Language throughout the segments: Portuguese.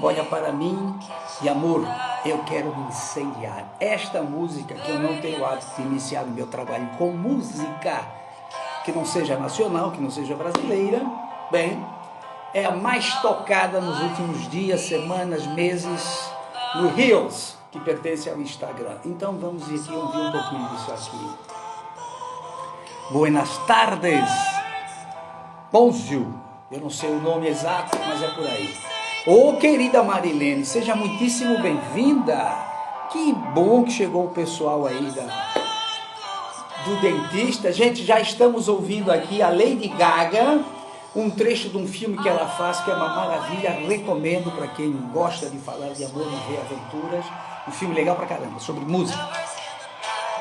Olha para mim e amor, eu quero me incendiar. Esta música que eu não tenho o hábito de iniciar o meu trabalho com música, que não seja nacional, que não seja brasileira, bem, é a mais tocada nos últimos dias, semanas, meses, no Reels, que pertence ao Instagram. Então vamos aqui ouvir um pouquinho disso aqui. Buenas tardes, bonjour. Eu não sei o nome exato, mas é por aí. Ô, querida Marilene, seja muitíssimo bem-vinda. Que bom que chegou o pessoal aí do dentista. Gente, já estamos ouvindo aqui a Lady Gaga, um trecho de um filme que ela faz, que é uma maravilha. Recomendo para quem gosta de falar de amor e ver aventuras. Um filme legal pra caramba, sobre música.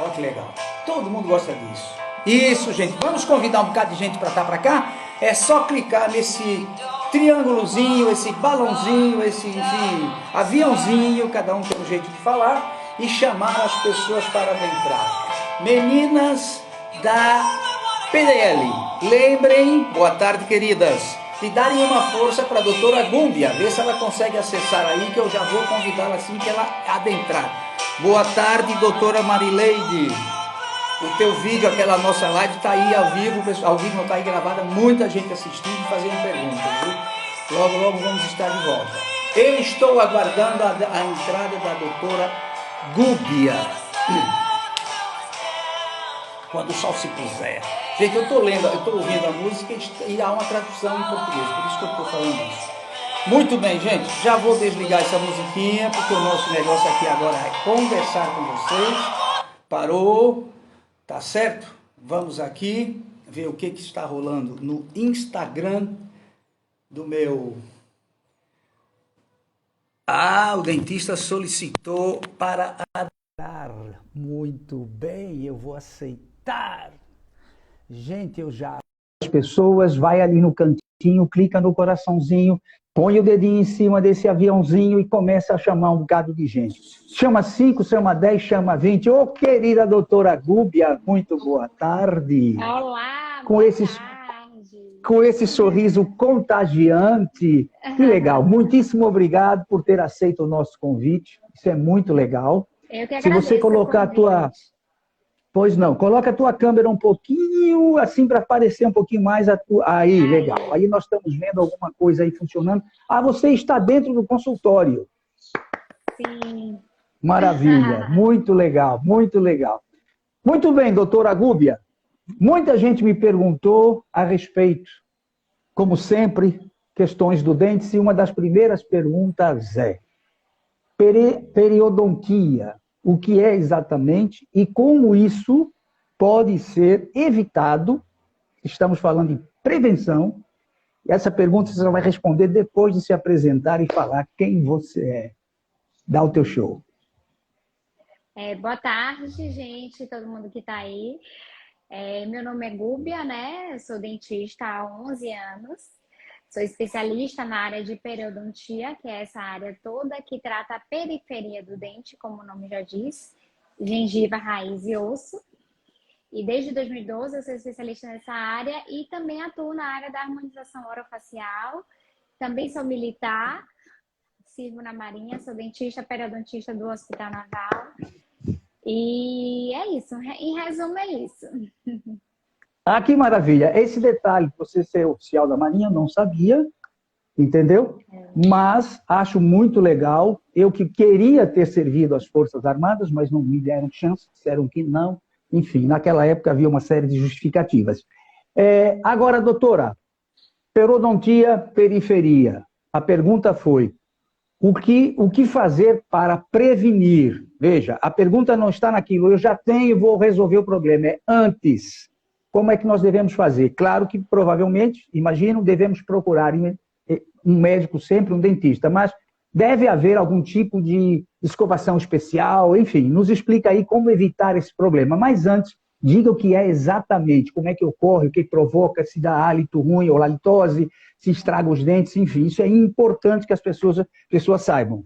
Olha que legal. Todo mundo gosta disso. Isso, gente. Vamos convidar um bocado de gente para estar para cá? É só clicar nesse triângulozinho, esse balãozinho, esse, enfim, aviãozinho, cada um tem um jeito de falar, e chamar as pessoas para adentrar. Meninas da PDL, lembrem, boa tarde, queridas, de darem uma força para a doutora Gúmbia, ver se ela consegue acessar aí, que eu já vou convidá-la assim que ela adentrar. Boa tarde, doutora Marileide. O teu vídeo, aquela nossa live, está aí ao vivo, ao vivo não está aí gravada, muita gente assistindo e fazendo perguntas, viu? Logo, logo vamos estar de volta. Eu estou aguardando a entrada da doutora Gúbia. Quando o sol se puser. Gente, eu estou lendo, eu estou ouvindo a música e há uma tradução em português, por isso que eu estou falando isso. Muito bem, gente, já vou desligar essa musiquinha, porque o nosso negócio aqui agora é conversar com vocês. Parou, tá certo? Vamos aqui ver o que está rolando no Instagram do meu... Ah, o dentista solicitou para adorar. Muito bem, eu vou aceitar. Gente, eu já... As pessoas, vai ali no cantinho, clica no coraçãozinho, põe o dedinho em cima desse aviãozinho e começa a chamar um bocado de gente. Chama 5, chama 10, chama 20. Ô, querida doutora Gúbia, muito boa tarde. Olá, Com boa esses, tarde. com esse sorriso contagiante. Que legal. Muitíssimo obrigado por ter aceito o nosso convite. Isso é muito legal. Eu que Se você agradeço o colocar a tua... convite. Pois não, coloca a tua câmera um pouquinho, assim, para aparecer um pouquinho mais a tua... Aí, legal. Aí, Aí nós estamos vendo alguma coisa aí funcionando. Ah, você está dentro do consultório. sim. Maravilha, muito legal, muito legal. Muito bem, doutora Gúbia. Muita gente me perguntou a respeito, como sempre, questões do dente, e uma das primeiras perguntas é periodontia, o que é exatamente e como isso pode ser evitado. Estamos falando de prevenção. Essa pergunta você vai responder depois de se apresentar e falar quem você é. Dá o teu show. Boa tarde, gente, todo mundo que está aí. Meu nome é Gúbia, né? Eu sou dentista há 11 anos. Sou especialista na área de periodontia, que é essa área toda que trata a periferia do dente, como o nome já diz, gengiva, raiz e osso. E desde 2012 eu sou especialista nessa área e também atuo na área da harmonização orofacial. Também sou militar, sirvo na Marinha, sou dentista, periodontista do Hospital Naval. E é isso, em resumo é isso. Ah, que maravilha. Esse detalhe, você ser oficial da Marinha, eu não sabia, entendeu? Mas acho muito legal. Eu que queria ter servido às Forças Armadas, mas não me deram chance, disseram que não. Enfim, naquela época havia uma série de justificativas. Agora, doutora, periodontia, periferia. A pergunta foi, o que fazer para prevenir? Veja, a pergunta não está naquilo, eu já tenho e vou resolver o problema. É antes. Como é que nós devemos fazer? Claro que, provavelmente, imagino, devemos procurar um médico sempre, um dentista, mas deve haver algum tipo de escovação especial, enfim, nos explica aí como evitar esse problema. Mas antes, diga o que é exatamente, como é que ocorre, o que provoca, se dá hálito ruim ou halitose, se estraga os dentes, enfim, isso é importante que as pessoas saibam.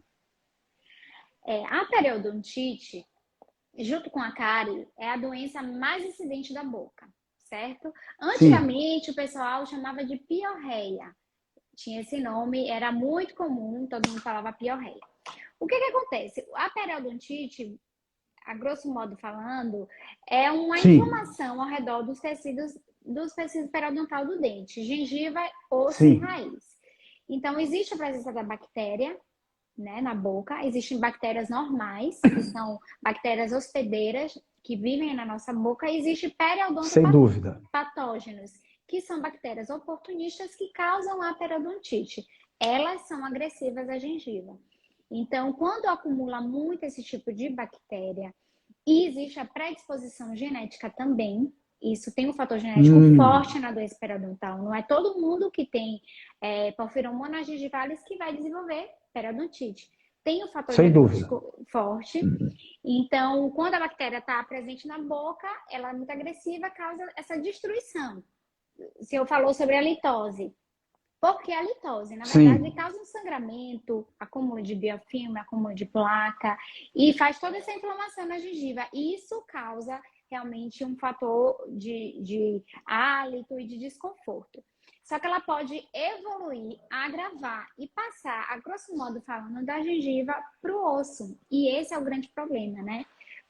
A periodontite, junto com a cárie, é a doença mais incidente da boca, certo? Sim, Antigamente o pessoal chamava de piorreia. tinha esse nome, era muito comum, todo mundo falava piorreia. O que acontece? A periodontite, a grosso modo falando, é uma Sim, inflamação ao redor dos tecidos periodontal do dente, gengiva, osso e sim, raiz. Então, existe a presença da bactéria, né, na boca. Existem bactérias normais, que são bactérias hospedeiras, que vivem na nossa boca, e existem sem dúvida. periodontopatógenos, que são bactérias oportunistas que causam a periodontite. Elas são agressivas à gengiva. Então, quando acumula muito esse tipo de bactéria, e existe a predisposição genética também, isso tem um fator genético forte na doença periodontal. Não é todo mundo que tem porfiromonas gingivalis que vai desenvolver periodontite. Tem um fator Sem dúvida. genético forte. Então, quando a bactéria está presente na boca, ela é muito agressiva, causa essa destruição. O senhor falou sobre a litose. Porque a litose, na verdade, Sim, causa um sangramento, acúmulo de biofilme, acúmulo de placa, e faz toda essa inflamação na gengiva. E isso causa realmente um fator de hálito e de desconforto. Só que ela pode evoluir, agravar e passar, a grosso modo falando, da gengiva para o osso. E esse é o grande problema, né?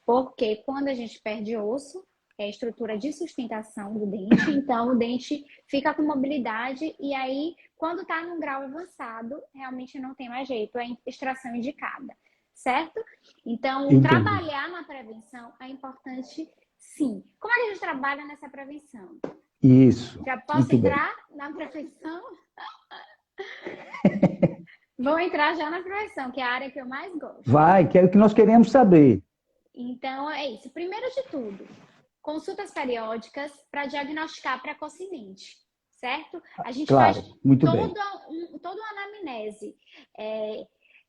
Porque quando a gente perde osso, é a estrutura de sustentação do dente, então o dente fica com mobilidade e aí, quando está num grau avançado, realmente não tem mais jeito, é extração indicada, certo? Então, entendi. trabalhar na prevenção é importante, sim. Como é que a gente trabalha nessa prevenção? Isso, Já posso muito bem. entrar na prevenção? Vou entrar já na prevenção, que é a área que eu mais gosto. Vai, que é o que nós queremos saber. Então, é isso. Primeiro de tudo, consultas periódicas para diagnosticar precocemente, certo? A gente faz Claro, muito bem. toda uma anamnese.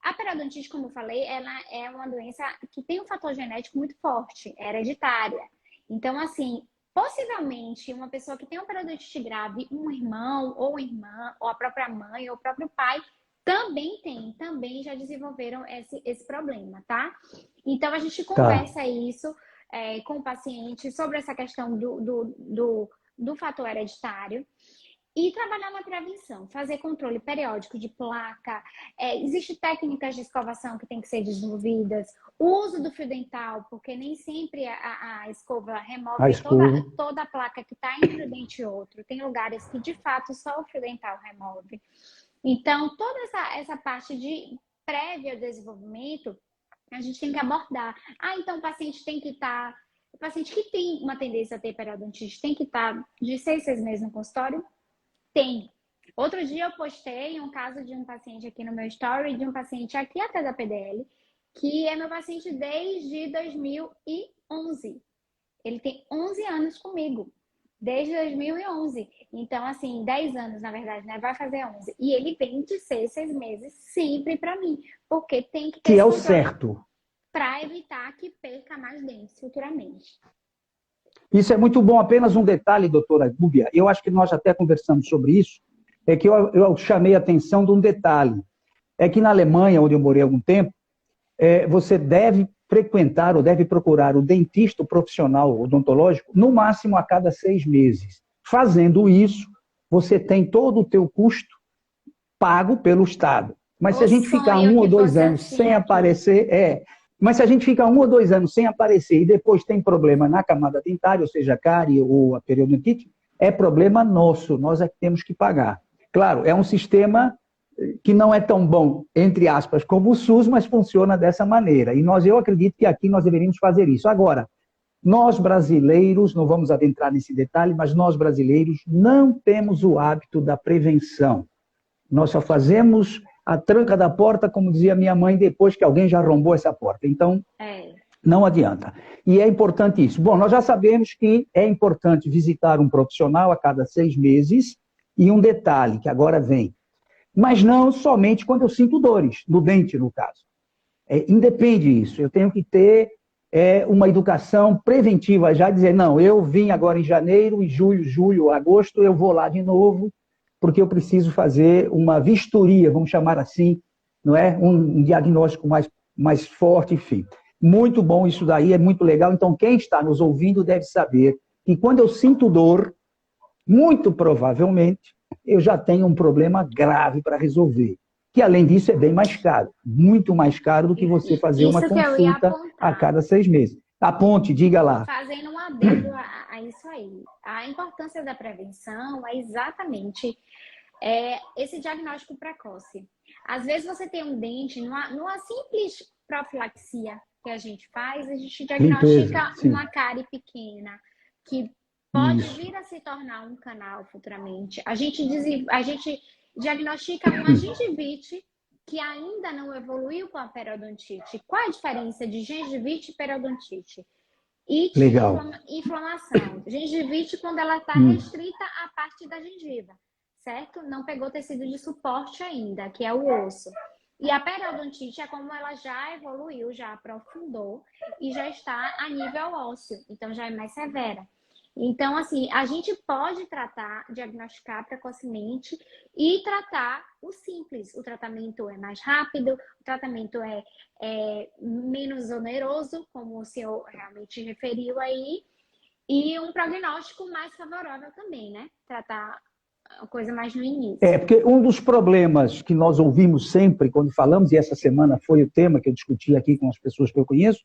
A periodontite, como eu falei, ela é uma doença que tem um fator genético muito forte, é hereditária. Então, assim, possivelmente, uma pessoa que tem uma periodontite grave, um irmão ou irmã, ou a própria mãe ou o próprio pai, também já desenvolveram esse problema, tá? Então, a gente Tá, conversa isso com o paciente sobre essa questão do fator hereditário e trabalhar na prevenção, fazer controle periódico de placa. Existem técnicas de escovação que têm que ser desenvolvidas, o uso do fio dental, porque nem sempre a escova a remove escova. toda a placa que está entre o dente e outro. Tem lugares que, de fato, só o fio dental remove. Então, toda essa parte de prévio ao desenvolvimento, a gente tem que abordar. Então o paciente tem que estar. O paciente que tem uma tendência a ter periodontite tem que estar de 6 meses no consultório? Tem. Outro dia eu postei um caso de um paciente aqui no meu story, de um paciente aqui até da PDL, que é meu paciente desde 2011. Ele tem 11 anos comigo, desde 2011. Então, assim, 10 anos, na verdade, né? Vai fazer 11. E ele vem de 6 meses sempre para mim, porque tem que ter Que é esse o controle certo. para evitar que perca mais dentes futuramente. Isso é muito bom. Apenas um detalhe, doutora Gúbia, eu acho que nós até conversamos sobre isso, é que eu chamei a atenção de um detalhe. É que na Alemanha, onde eu morei há algum tempo, você deve frequentar ou deve procurar o dentista profissional odontológico no máximo a cada 6 meses. Fazendo isso, você tem todo o teu custo pago pelo Estado. Mas se O a gente ficar sonho um ou que dois fosse anos assim sem aqui. aparecer, Mas se a gente fica 1 ou 2 anos sem aparecer e depois tem problema na camada dentária, ou seja, a cárie ou a periodontite, é problema nosso, nós é que temos que pagar. Claro, é um sistema que não é tão bom, entre aspas, como o SUS, mas funciona dessa maneira. E eu acredito que aqui nós deveríamos fazer isso. Agora, nós brasileiros, não vamos adentrar nesse detalhe, mas nós brasileiros não temos o hábito da prevenção. Nós só fazemos a tranca da porta, como dizia minha mãe, depois que alguém já arrombou essa porta. Então, não adianta. E é importante isso. Bom, nós já sabemos que é importante visitar um profissional a cada 6 meses, e um detalhe que agora vem, mas não somente quando eu sinto dores, no dente, no caso. Independe disso, eu tenho que ter uma educação preventiva, já dizer, não, eu vim agora em janeiro, em julho, agosto, eu vou lá de novo, porque eu preciso fazer uma vistoria, vamos chamar assim, não é? Um diagnóstico mais forte, enfim. Muito bom isso daí, é muito legal. Então, quem está nos ouvindo deve saber que quando eu sinto dor, muito provavelmente eu já tenho um problema grave para resolver. Que, além disso, é bem mais caro. Muito mais caro do que você fazer uma Isso que eu ia consulta a apontar. cada 6 meses. Aponte, diga lá. Fazendo um adendo a isso aí. A importância da prevenção é exatamente esse diagnóstico precoce. Às vezes você tem um dente, numa simples profilaxia que a gente faz, a gente Limpeza, diagnostica sim. uma cárie pequena, que pode Isso. vir a se tornar um canal futuramente. A gente diagnostica uma gengivite que ainda não evoluiu com a periodontite. Qual a diferença de gengivite e periodontite? It, Legal. inflamação. Gengivite quando ela está Hum. restrita à parte da gengiva, certo? Não pegou tecido de suporte ainda, que é o osso. E a periodontite é como ela já evoluiu, já aprofundou e já está a nível ósseo, então já é mais severa. Então, assim, a gente pode tratar, diagnosticar precocemente e tratar o simples. O tratamento é mais rápido, o tratamento é menos oneroso, como o senhor realmente referiu aí, e um prognóstico mais favorável também, né? Tratar a coisa mais no início. Porque um dos problemas que nós ouvimos sempre quando falamos, e essa semana foi o tema que eu discuti aqui com as pessoas que eu conheço,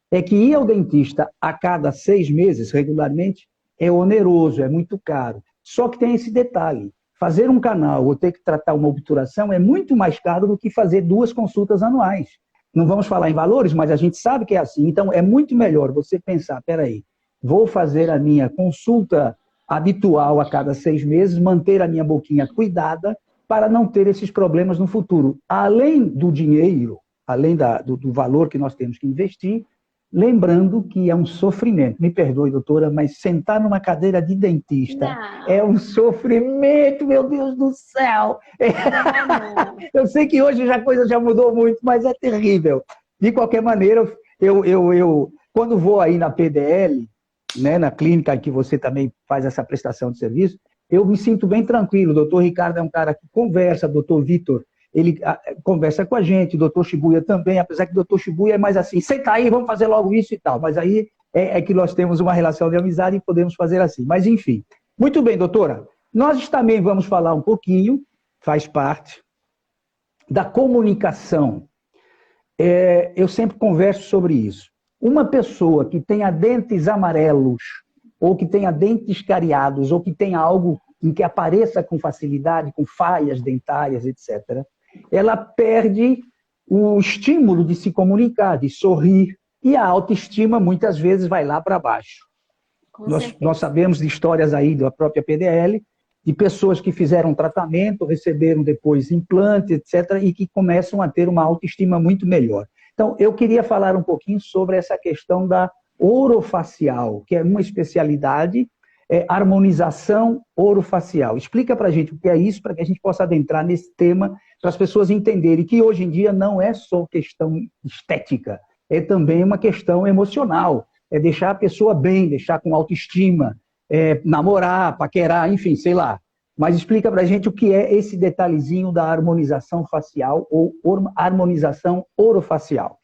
é que ir ao dentista a cada 6 meses, regularmente, é oneroso, é muito caro. Só que tem esse detalhe: fazer um canal ou ter que tratar uma obturação é muito mais caro do que fazer 2 consultas anuais. Não vamos falar em valores, mas a gente sabe que é assim. Então, é muito melhor você pensar, peraí, vou fazer a minha consulta habitual a cada 6 meses, manter a minha boquinha cuidada para não ter esses problemas no futuro. Além do dinheiro, além do valor que nós temos que investir, lembrando que é um sofrimento. Me perdoe, doutora, mas sentar numa cadeira de dentista é Não, um sofrimento, meu Deus do céu. não é não. Eu sei que hoje a coisa já mudou muito, mas é terrível. De qualquer maneira, quando vou aí na PDL, né, na clínica que você também faz essa prestação de serviço, eu me sinto bem tranquilo. O doutor Ricardo é um cara que conversa, o doutor Vitor, ele conversa com a gente, o doutor Shibuya também, apesar que o doutor Shibuya é mais assim, senta aí, vamos fazer logo isso e tal. Mas aí é que nós temos uma relação de amizade e podemos fazer assim. Mas, enfim. Muito bem, doutora. Nós também vamos falar um pouquinho, faz parte, da comunicação. Eu sempre converso sobre isso. Uma pessoa que tenha dentes amarelos, ou que tenha dentes cariados, ou que tenha algo em que apareça com facilidade, com falhas dentárias, etc., ela perde o estímulo de se comunicar, de sorrir, e a autoestima muitas vezes vai lá para baixo. Com Nós certeza. sabemos de histórias aí da própria PDL, de pessoas que fizeram tratamento, receberam depois implante, etc., e que começam a ter uma autoestima muito melhor. Então, eu queria falar um pouquinho sobre essa questão da orofacial, que é uma especialidade, harmonização orofacial. Explica para a gente o que é isso, para que a gente possa adentrar nesse tema, para as pessoas entenderem que hoje em dia não é só questão estética, é também uma questão emocional, é deixar a pessoa bem, deixar com autoestima, namorar, paquerar, enfim, sei lá. Mas explica pra gente o que é esse detalhezinho da harmonização facial ou harmonização orofacial.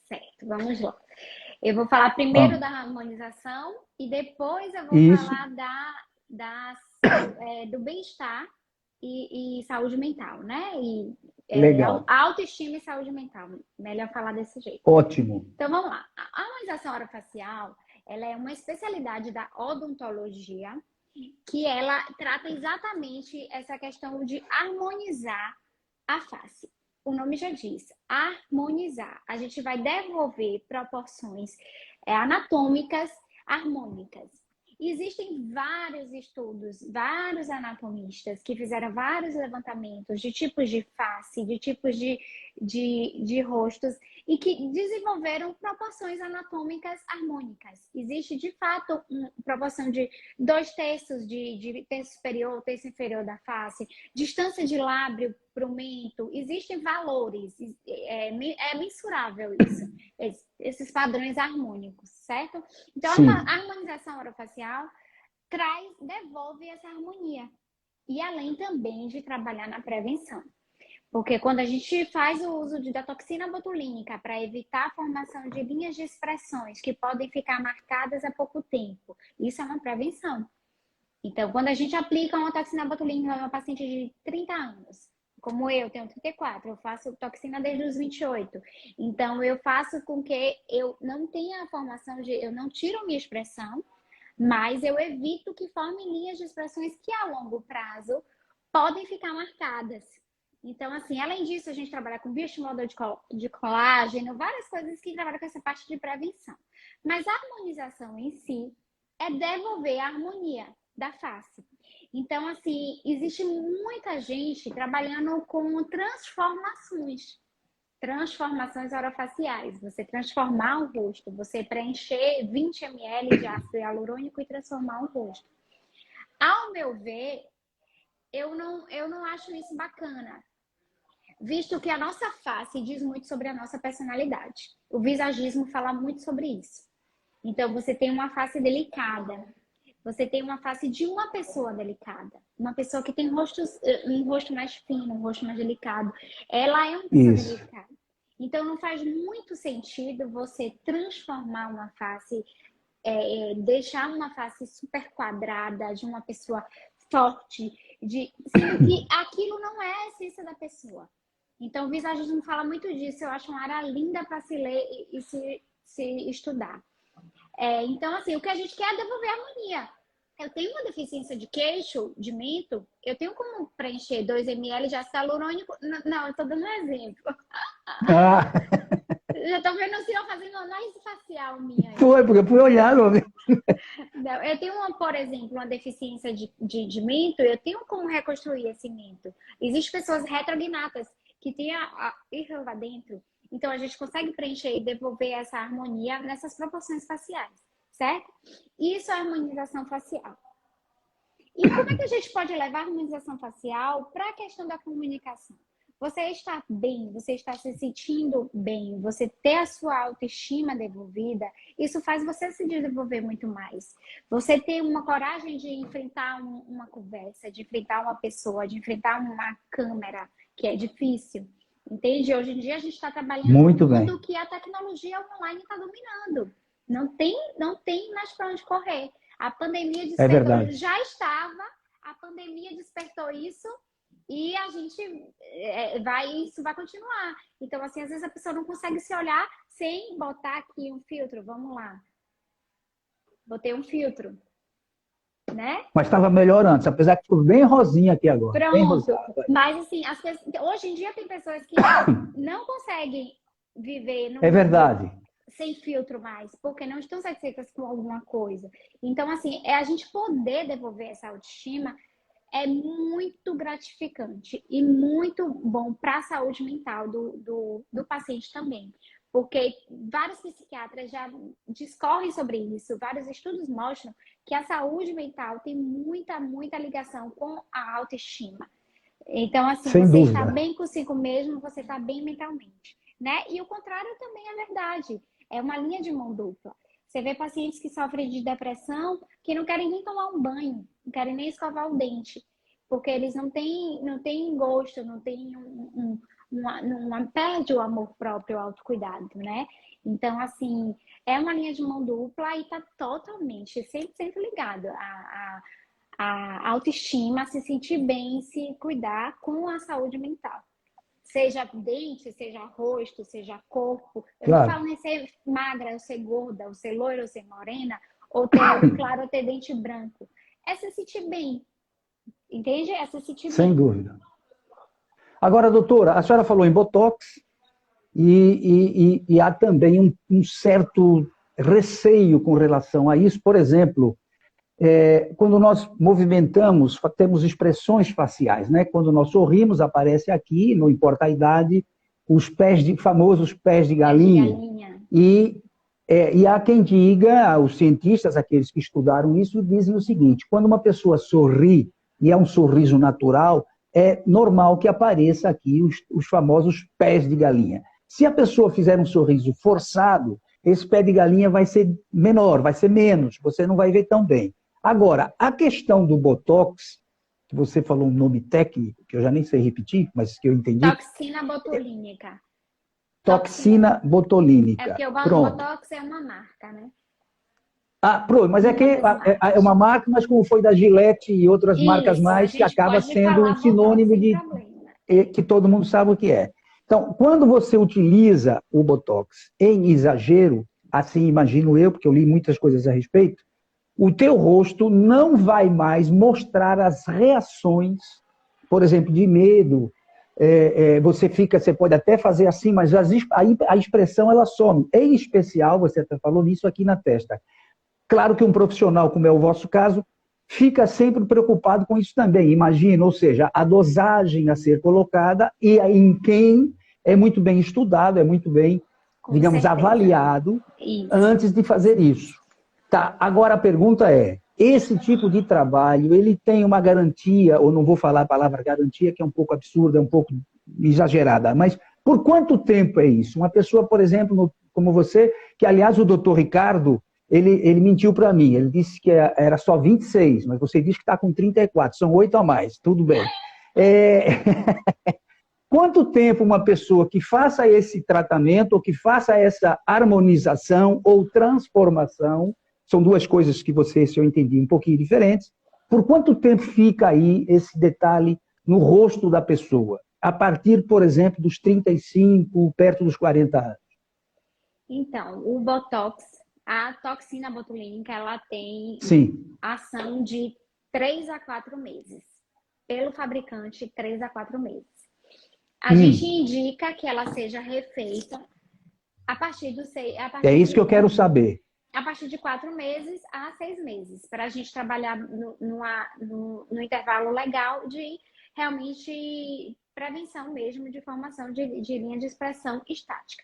Certo, vamos lá. Eu vou falar primeiro Vamos. da harmonização e depois eu vou Isso, falar do bem-estar e saúde mental, né? legal. Autoestima e saúde mental. Melhor falar desse jeito. Ótimo. Então vamos lá. A harmonização orofacial, ela é uma especialidade da odontologia que ela trata exatamente essa questão de harmonizar a face. O nome já diz, harmonizar. A gente vai devolver proporções anatômicas harmônicas. Existem vários estudos, vários anatomistas que fizeram vários levantamentos de tipos de face, de tipos de rostos e que desenvolveram proporções anatômicas harmônicas. Existe, de fato, uma proporção de 2/3 de terço superior, terço inferior da face, distância de lábio para o mento. Existem valores, é mensurável isso, esses padrões harmônicos, certo? Então, Sim. a harmonização orofacial devolve essa harmonia. E além também de trabalhar na prevenção. Porque quando a gente faz o uso da toxina botulínica para evitar a formação de linhas de expressões que podem ficar marcadas há pouco tempo, isso é uma prevenção. Então, quando a gente aplica uma toxina botulínica em uma paciente de 30 anos, como eu tenho 34, eu faço toxina desde os 28. Então, eu faço com que eu não tenha a formação de... Eu não tiro minha expressão, mas eu evito que formem linhas de expressões que, a longo prazo, podem ficar marcadas. Então, assim, além disso, a gente trabalha com bioestimulador de colágeno, várias coisas que trabalham com essa parte de prevenção. Mas a harmonização em si é devolver a harmonia da face. Então, assim, existe muita gente trabalhando com transformações orofaciais. Você transformar o rosto, você preencher 20 ml de ácido hialurônico e transformar o rosto. Ao meu ver, eu não acho isso bacana, visto que a nossa face diz muito sobre a nossa personalidade. O visagismo fala muito sobre isso. Então, você tem uma face delicada, você tem uma face de uma pessoa delicada, uma pessoa que tem um rosto mais fino, um rosto mais delicado. Ela é uma pessoa delicada. Então, não faz muito sentido você transformar uma face, deixar uma face super quadrada de uma pessoa forte, sendo que aquilo não é a essência da pessoa. Então, o visagismo fala muito disso. Eu acho uma área linda para se ler e se estudar. Então, assim, o que a gente quer é devolver a harmonia. Eu tenho uma deficiência de queixo, de mento, eu tenho como preencher 2 ml de ácido hialurônico? Não, eu tô dando um exemplo. Ah, Já tô vendo o senhor fazendo análise facial minha aí. foi, porque eu fui olhar. Não, eu tenho, por exemplo, uma deficiência de mento, eu tenho como reconstruir esse mento. Existem pessoas retrognatas que têm a irra lá dentro, então a gente consegue preencher e devolver essa harmonia nessas proporções faciais, certo? Isso é harmonização facial. E como é que a gente pode levar a harmonização facial para a questão da comunicação? Você está bem, você está se sentindo bem, você ter a sua autoestima devolvida, isso faz você se desenvolver muito mais. Você ter uma coragem de enfrentar uma conversa, de enfrentar uma pessoa, de enfrentar uma câmera, que é difícil. Entende? Hoje em dia a gente está trabalhando Muito no bem. mundo que a tecnologia online está dominando. Não tem mais para onde correr. A pandemia É despertou, verdade. já estava, a pandemia despertou isso e a gente isso vai continuar. Então, assim, às vezes a pessoa não consegue se olhar sem botar aqui um filtro. Vamos lá. Botei um filtro, né? Mas estava melhor antes, apesar que ficou bem rosinha aqui agora. Bem Pronto. rosada. Mas, assim, hoje em dia tem pessoas que não conseguem viver no É mundo verdade. sem filtro mais, porque não estão satisfeitas com alguma coisa. Então, assim, a gente poder devolver essa autoestima é muito gratificante e muito bom para a saúde mental do paciente também. Porque vários psiquiatras já discorrem sobre isso, vários estudos mostram que a saúde mental tem muita, muita ligação com a autoestima. Então, assim, Sem você está dúvida. bem consigo mesmo, você está bem mentalmente, né? E o contrário também é verdade. É uma linha de mão dupla. Você vê pacientes que sofrem de depressão que não querem nem tomar um banho, não querem nem escovar o dente, porque eles não têm gosto, não têm perde o amor próprio, o autocuidado, né? Então, assim, é uma linha de mão dupla e está totalmente, 100% ligado a autoestima, a se sentir bem, se cuidar com a saúde mental. Seja dente, seja rosto, seja corpo. Eu não Claro. falo nem ser magra, ou ser gorda, ou ser loira, ou ser morena, ou ter olho claro, ou ter dente branco. É se sentir bem. Entende? É se sentir Sem bem. dúvida. Agora, doutora, a senhora falou em Botox e há também um certo receio com relação a isso. Por exemplo, quando nós movimentamos, temos expressões faciais, né? Quando nós sorrimos, aparece aqui, não importa a idade, os famosos pés de galinha. E há quem diga, os cientistas, aqueles que estudaram isso, dizem o seguinte: quando uma pessoa sorri, e é um sorriso natural, é normal que apareça aqui os famosos pés de galinha. Se a pessoa fizer um sorriso forçado, esse pé de galinha vai ser menor, vai ser menos, você não vai ver tão bem. Agora, a questão do Botox, que você falou um nome técnico, que eu já nem sei repetir, mas que eu entendi. Toxina botulínica. Toxina botulínica. É porque o Pronto. Botox é uma marca, né? Ah, pronto, mas é Uma que das é marcas. uma marca, mas como foi da Gillette e outras marcas Isso, a mais, que gente acaba pode sendo um falar Botox sinônimo sem de problema. que todo mundo sabe o que é. Então, quando você utiliza o Botox em exagero, assim imagino eu, porque eu li muitas coisas a respeito, o teu rosto não vai mais mostrar as reações, por exemplo, de medo. Você pode até fazer assim, mas a expressão ela some. Em especial, você até falou nisso aqui na testa. Claro que um profissional, como é o vosso caso, fica sempre preocupado com isso também. Imagina, ou seja, a dosagem a ser colocada e em quem é muito bem estudado, é muito bem, Com digamos, certeza. avaliado Isso. antes de fazer isso. Tá, agora a pergunta é, esse tipo de trabalho, ele tem uma garantia, ou não vou falar a palavra garantia, que é um pouco absurda, é um pouco exagerada, mas por quanto tempo é isso? Uma pessoa, por exemplo, como você, que aliás o doutor Ricardo, ele mentiu para mim, ele disse que era só 26, mas você disse que está com 34, são 8 a mais, tudo bem. É... Quanto tempo uma pessoa que faça esse tratamento, ou que faça essa harmonização ou transformação, são duas coisas que você, se eu entendi, um pouquinho diferentes, por quanto tempo fica aí esse detalhe no rosto da pessoa? A partir, por exemplo, dos 35, perto dos 40 anos. Então, o Botox, a toxina botulínica, ela tem Sim. ação de 3 a 4 meses. Pelo fabricante, 3 a 4 meses. A gente indica que ela seja refeita a partir do É isso que eu quero saber. a partir de 4 meses a 6 meses, para a gente trabalhar no intervalo legal de realmente prevenção mesmo de formação de linha de expressão estática.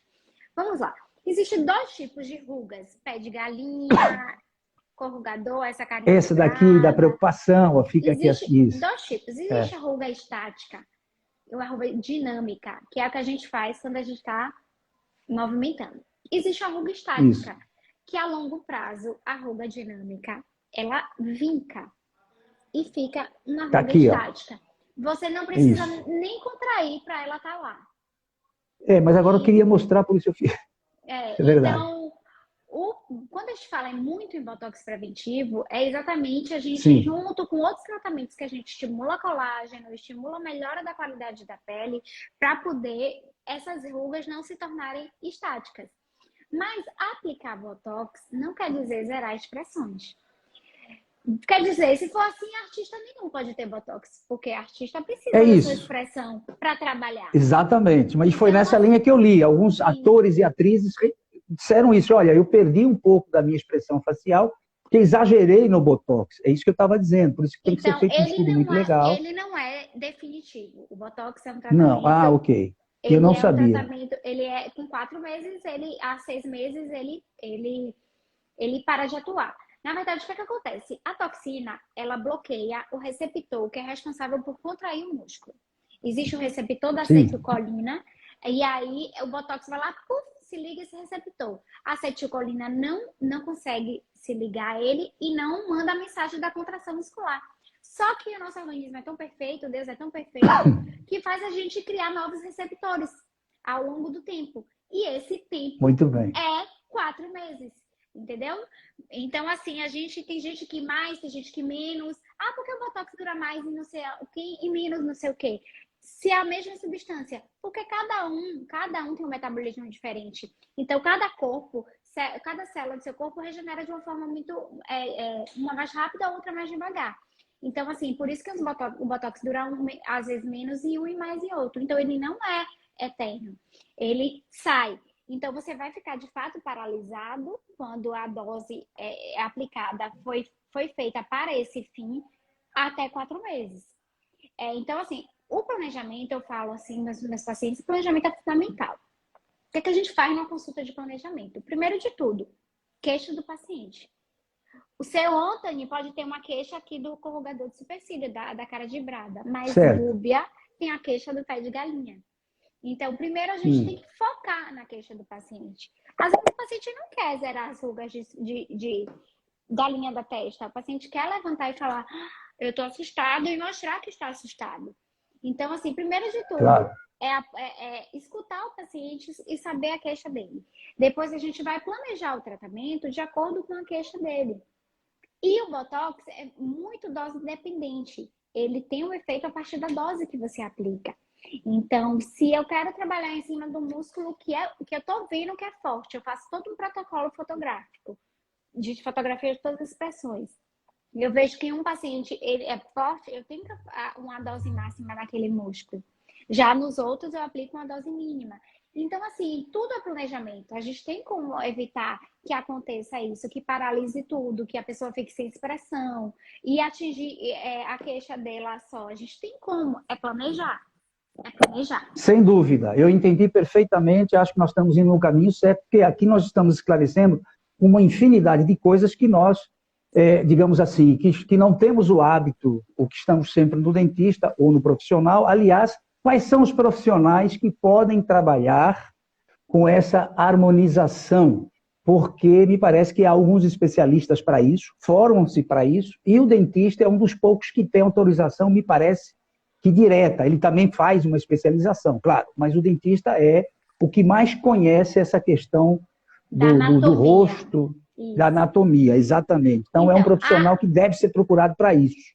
Vamos lá. Existem dois tipos de rugas: pé de galinha, corrugador, essa carinha Essa daqui da quebrada. preocupação, ó, fica aqui Existem assim, isso. dois tipos. Existe a ruga estática e a ruga dinâmica, que é a que a gente faz quando a gente está movimentando. Existe a ruga Isso. estática, que a longo prazo, a ruga dinâmica, ela vinca e fica na Tá ruga aqui, ó. estática. Você não precisa Isso. nem contrair para ela estar lá. Mas agora eu E, queria mostrar, por isso eu fiz. É verdade. então, quando a gente fala muito em botox preventivo, é exatamente a gente, Sim. junto com outros tratamentos que a gente estimula colágeno, estimula a melhora da qualidade da pele, para poder essas rugas não se tornarem estáticas. Mas aplicar botox não quer dizer zerar expressões. Quer dizer, se for assim, artista nenhum pode ter botox, porque artista É precisa da sua isso. expressão para trabalhar. Exatamente. Mas foi Então, nessa linha que eu li. Alguns assim, atores e atrizes disseram isso. Olha, eu perdi um pouco da minha expressão facial porque exagerei no Botox. É isso que eu estava dizendo. Por isso que tem que ser então feito um estudo muito legal. ele não é definitivo. O botox é um Não. Ah, tratamento, ok. Eu não sabia. ele é com 4 meses, a 6 meses ele para de atuar. Na verdade, o que é que acontece? A toxina, ela bloqueia o receptor que é responsável por contrair o músculo. Existe o receptor da Sim. acetilcolina, e aí o botox vai lá, puf, se liga esse receptor. A acetilcolina não consegue se ligar a ele e não manda a mensagem da contração muscular. Só que o nosso organismo é tão perfeito, Deus é tão perfeito, que faz a gente criar novos receptores ao longo do tempo. E esse tempo Muito bem. é 4 meses. Entendeu? Então, assim, tem gente que mais, tem gente que menos. Ah, porque o Botox dura mais e não sei o que, e menos não sei o que. Se é a mesma substância. Porque cada um tem um metabolismo diferente. Então, cada célula do seu corpo regenera de uma forma muito, uma mais rápida, outra mais devagar. Então, assim, por isso que o Botox dura às vezes menos em um e mais em outro. Então, ele não é eterno. Ele sai. Então, você vai ficar de fato paralisado quando a dose aplicada foi feita para esse fim até 4 meses. Então, assim, o planejamento, eu falo assim, meus pacientes, o planejamento é fundamental. O que a gente faz na consulta de planejamento? Primeiro de tudo, queixa do paciente. O seu Anthony pode ter uma queixa aqui do corrugador de supercílio, da cara de brada, mas Certo. Gúbia tem a queixa do pé de galinha. Então, primeiro a gente tem que focar na queixa do paciente. Às vezes o paciente não quer zerar as rugas da linha da testa. O paciente quer levantar e falar, eu estou assustado e mostrar que está assustado. Então, assim, primeiro de tudo, Claro. escutar o paciente e saber a queixa dele. Depois a gente vai planejar o tratamento de acordo com a queixa dele. E o Botox é muito dose dependente. Ele tem um efeito a partir da dose que você aplica. Então, se eu quero trabalhar em cima do músculo que eu tô vendo que é forte, eu faço todo um protocolo fotográfico, de fotografia de todas as expressões. Eu vejo que um paciente ele é forte, eu tenho uma dose máxima naquele músculo. Já nos outros, eu aplico uma dose mínima. Então, assim, tudo é planejamento. A gente tem como evitar que aconteça isso, que paralise tudo, que a pessoa fique sem expressão e atingir a queixa dela só. A gente tem como, é planejar. É planejar. Sem dúvida, eu entendi perfeitamente, acho que nós estamos indo no caminho certo, porque aqui nós estamos esclarecendo uma infinidade de coisas que nós, digamos assim, que não temos o hábito, ou que estamos sempre no dentista ou no profissional. Aliás, quais são os profissionais que podem trabalhar com essa harmonização? Porque me parece que há alguns especialistas para isso, formam-se para isso, e o dentista é um dos poucos que tem autorização, me parece, que direta. Ele também faz uma especialização, claro, mas o dentista é o que mais conhece essa questão do rosto, isso. Da anatomia, exatamente. Então é um profissional que deve ser procurado para isso.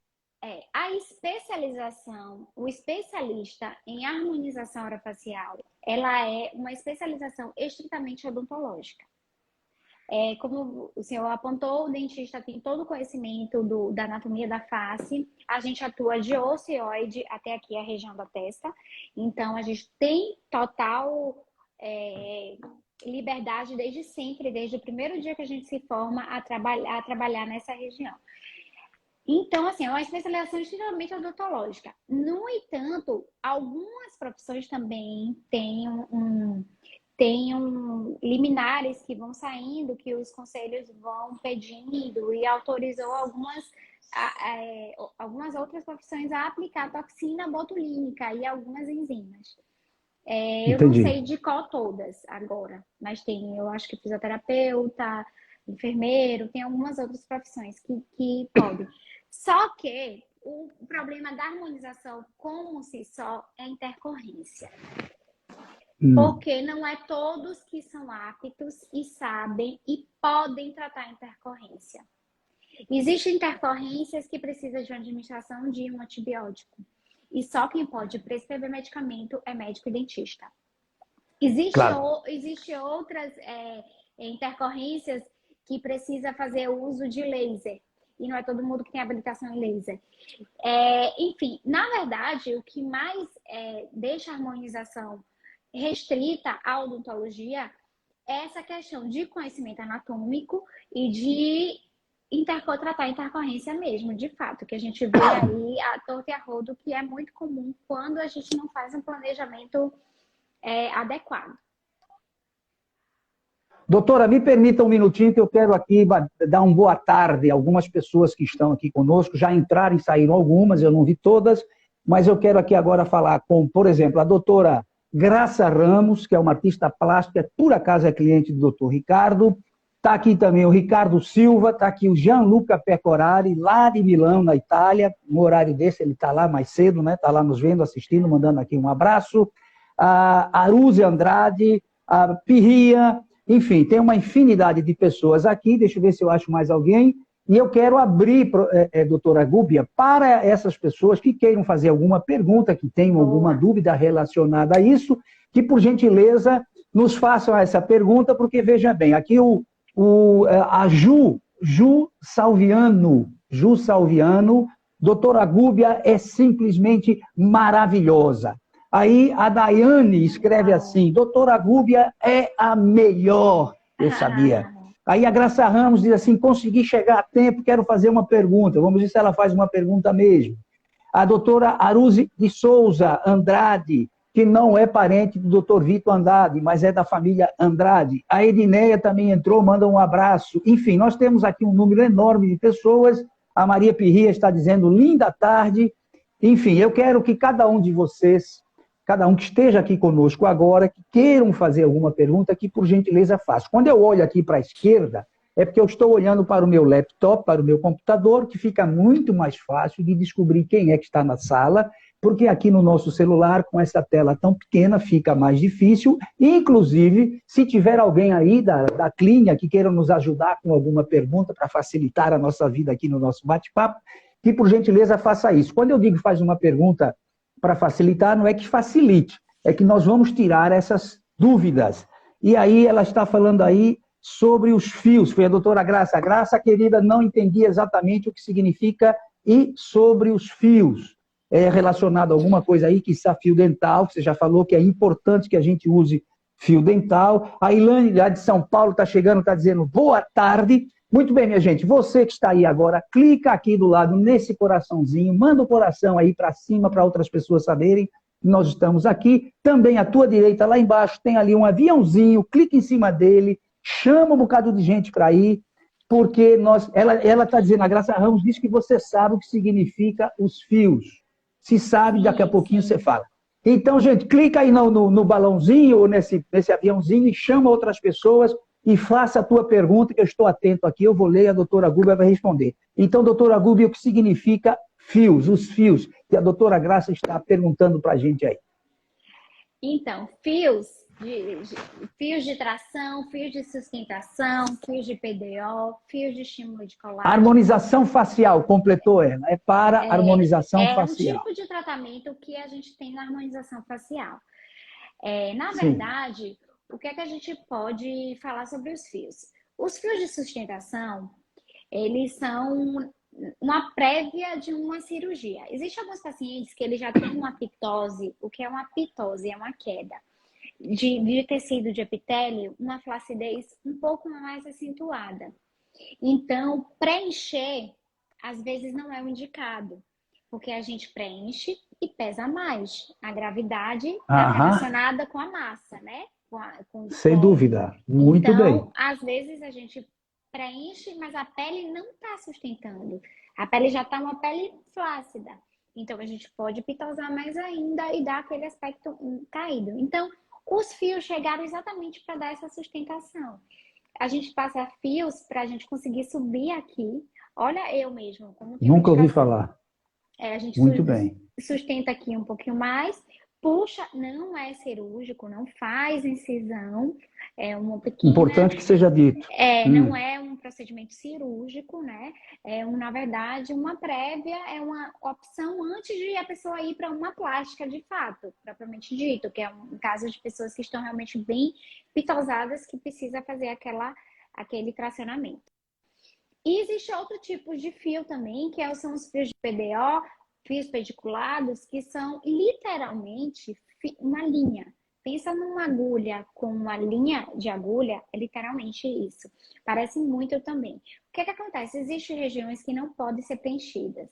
A especialização, o especialista em harmonização orofacial, ela é uma especialização estritamente odontológica. Como o senhor apontou, o dentista tem todo o conhecimento da anatomia da face. A gente atua de ocioide até aqui a região da testa. Então, a gente tem total liberdade desde sempre, desde o primeiro dia que a gente se forma a trabalhar nessa região. Então, assim, é uma especialização extremamente odontológica. No entanto, algumas profissões também têm liminares que vão saindo, que os conselhos vão pedindo e autorizou algumas outras profissões a aplicar toxina botulínica e algumas enzimas. Eu não sei de qual todas agora, mas eu acho que fisioterapeuta, enfermeiro, tem algumas outras profissões que podem. Só que o problema da harmonização como si só é a intercorrência. Porque não é todos que são aptos e sabem e podem tratar a intercorrência. Existem intercorrências que precisam de uma administração de um antibiótico. E só quem pode prescrever medicamento é médico e dentista. Existem outras intercorrências que precisa fazer uso de laser. E não é todo mundo que tem habilitação em laser. Enfim, na verdade, o que mais deixa a harmonização restrita à odontologia é essa questão de conhecimento anatômico e de tratar a intercorrência mesmo, de fato, que a gente vê aí a torta e a rodo, que é muito comum quando a gente não faz um planejamento adequado. Doutora, me permita um minutinho que eu quero aqui dar uma boa tarde a algumas pessoas que estão aqui conosco. Já entraram e saíram algumas, eu não vi todas, mas eu quero aqui agora falar com, por exemplo, a doutora Graça Ramos, que é uma artista plástica, por acaso é cliente do doutor Ricardo. Está aqui também o Ricardo Silva, está aqui o Gianluca Pecorari, lá de Milão, na Itália. No horário desse, ele está lá mais cedo, né? Está lá nos vendo, assistindo, mandando aqui um abraço. A Aruze Andrade, a Pirria, enfim, tem uma infinidade de pessoas aqui. Deixa eu ver se eu acho mais alguém. E eu quero abrir, doutora Gúbia, para essas pessoas que queiram fazer alguma pergunta, que tenham alguma dúvida relacionada a isso, que, por gentileza, nos façam essa pergunta, porque, veja bem, aqui a Ju Salviano, doutora Gúbia é simplesmente maravilhosa. Aí a Daiane escreve assim, doutora Gúbia é a melhor, eu sabia. Aí a Graça Ramos diz assim, consegui chegar a tempo, quero fazer uma pergunta. Vamos ver se ela faz uma pergunta mesmo. A doutora Aruze de Souza Andrade, que não é parente do doutor Vitor Andrade, mas é da família Andrade. A Edneia também entrou, manda um abraço. Enfim, nós temos aqui um número enorme de pessoas. A Maria Pirria está dizendo, linda tarde. Enfim, eu quero que cada um de vocês, cada um que esteja aqui conosco agora, que queiram fazer alguma pergunta, que por gentileza faça. Quando eu olho aqui para a esquerda, é porque eu estou olhando para o meu laptop, para o meu computador, que fica muito mais fácil de descobrir quem é que está na sala, porque aqui no nosso celular, com essa tela tão pequena, fica mais difícil. Inclusive, se tiver alguém aí da clínica que queira nos ajudar com alguma pergunta para facilitar a nossa vida aqui no nosso bate-papo, que por gentileza faça isso. Quando eu digo faz uma pergunta para facilitar, não é que facilite, é que nós vamos tirar essas dúvidas. E aí ela está falando aí sobre os fios. Foi a doutora Graça. Graça, querida, não entendi exatamente o que significa e sobre os fios. É relacionado a alguma coisa aí, que está fio dental, que você já falou que é importante que a gente use fio dental. A Ilane, lá de São Paulo, está chegando, está dizendo boa tarde. Muito bem, minha gente, você que está aí agora, clica aqui do lado nesse coraçãozinho, manda o coração aí para cima para outras pessoas saberem que nós estamos aqui. Também à tua direita, lá embaixo, tem ali um aviãozinho, clica em cima dele, chama um bocado de gente para ir, porque ela está dizendo, a Graça Ramos diz que você sabe o que significa os fios. Se sabe, daqui a pouquinho você fala. Então, gente, clica aí no balãozinho ou nesse aviãozinho e chama outras pessoas e faça a tua pergunta, que eu estou atento aqui, eu vou ler e a doutora Gúbia vai responder. Então, doutora Gúbia, o que significa fios, os fios, que a doutora Graça está perguntando para a gente aí? Então, fios de tração, fios de sustentação, fios de PDO, fios de estímulo de colágeno. Harmonização facial, completou ela, é para harmonização facial. É um tipo de tratamento que a gente tem na harmonização facial. Na Sim. verdade, o que é que a gente pode falar sobre os fios? Os fios de sustentação, eles são uma prévia de uma cirurgia. Existem alguns pacientes que eles já têm uma pitose. O que é uma pitose? É uma queda de tecido de epitélio, uma flacidez um pouco mais acentuada. Então, preencher, às vezes, não é o indicado, porque a gente preenche e pesa mais. A gravidade está relacionada com a massa, né? Sem dúvida, muito bem. Então, às vezes a gente preenche, mas a pele não está sustentando. A pele já está uma pele flácida. Então, a gente pode pitosar mais ainda e dar aquele aspecto caído. Então, os fios chegaram exatamente para dar essa sustentação. A gente passa fios para a gente conseguir subir aqui. Olha eu mesmo. Nunca ouvi falar. A gente muito bem. Sustenta aqui um pouquinho mais. Puxa, não é cirúrgico, não faz incisão, é uma pequena... Importante que seja dito. Não é um procedimento cirúrgico, né? Na verdade, uma prévia, é uma opção antes de a pessoa ir para uma plástica de fato, propriamente dito, que é um caso de pessoas que estão realmente bem pitosadas, que precisa fazer aquele tracionamento. E existe outro tipo de fio também, que são os fios de PDO, fios pediculados, que são literalmente uma linha. Pensa numa agulha com uma linha de agulha, é literalmente isso. Parece muito também. O que acontece? Existem regiões que não podem ser preenchidas.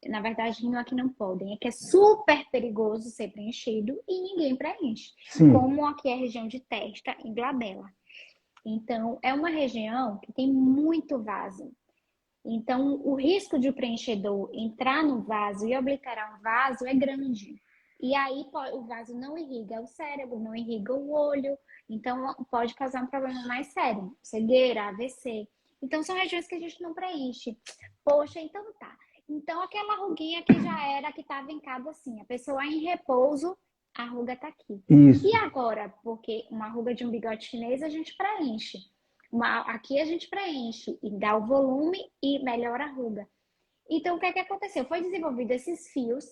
Na verdade, não é que não podem, é que é super perigoso ser preenchido e ninguém preenche. Sim. Como aqui é a região de testa e glabela. Então, é uma região que tem muito vaso. Então, o risco de o preenchedor entrar no vaso e obliterar um vaso é grande. E aí, o vaso não irriga o cérebro, não irriga o olho. Então, pode causar um problema mais sério. Cegueira, AVC. Então, são regiões que a gente não preenche. Poxa, então tá. Então, aquela ruguinha que já era, que estava em cada assim. A pessoa em repouso, a ruga tá aqui. Isso. E agora, porque uma ruga de um bigode chinês a gente preenche. Aqui a gente preenche e dá o volume e melhora a ruga. Então, o que aconteceu? Foi desenvolvido esses fios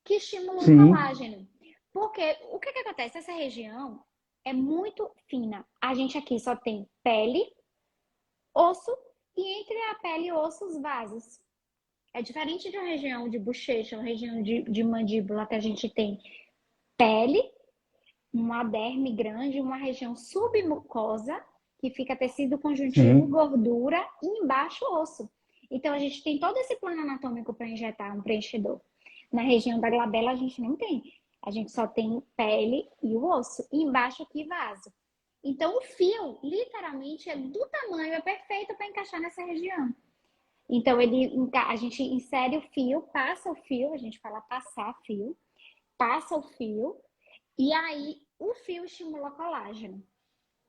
que estimulam o colágeno. Porque o que acontece? Essa região é muito fina. A gente aqui só tem pele, osso e entre a pele e osso os vasos. É diferente de uma região de bochecha, uma região de mandíbula, que a gente tem pele, uma derme grande, uma região submucosa, que fica tecido conjuntivo, gordura e embaixo osso. Então, a gente tem todo esse plano anatômico para injetar um preenchedor. Na região da glabela, a gente não tem. A gente só tem pele e o osso. E embaixo aqui, vaso. Então, o fio, literalmente, é do tamanho, é perfeito para encaixar nessa região. Então, a gente insere o fio, passa o fio, a gente fala passar fio, passa o fio, e aí o fio estimula colágeno.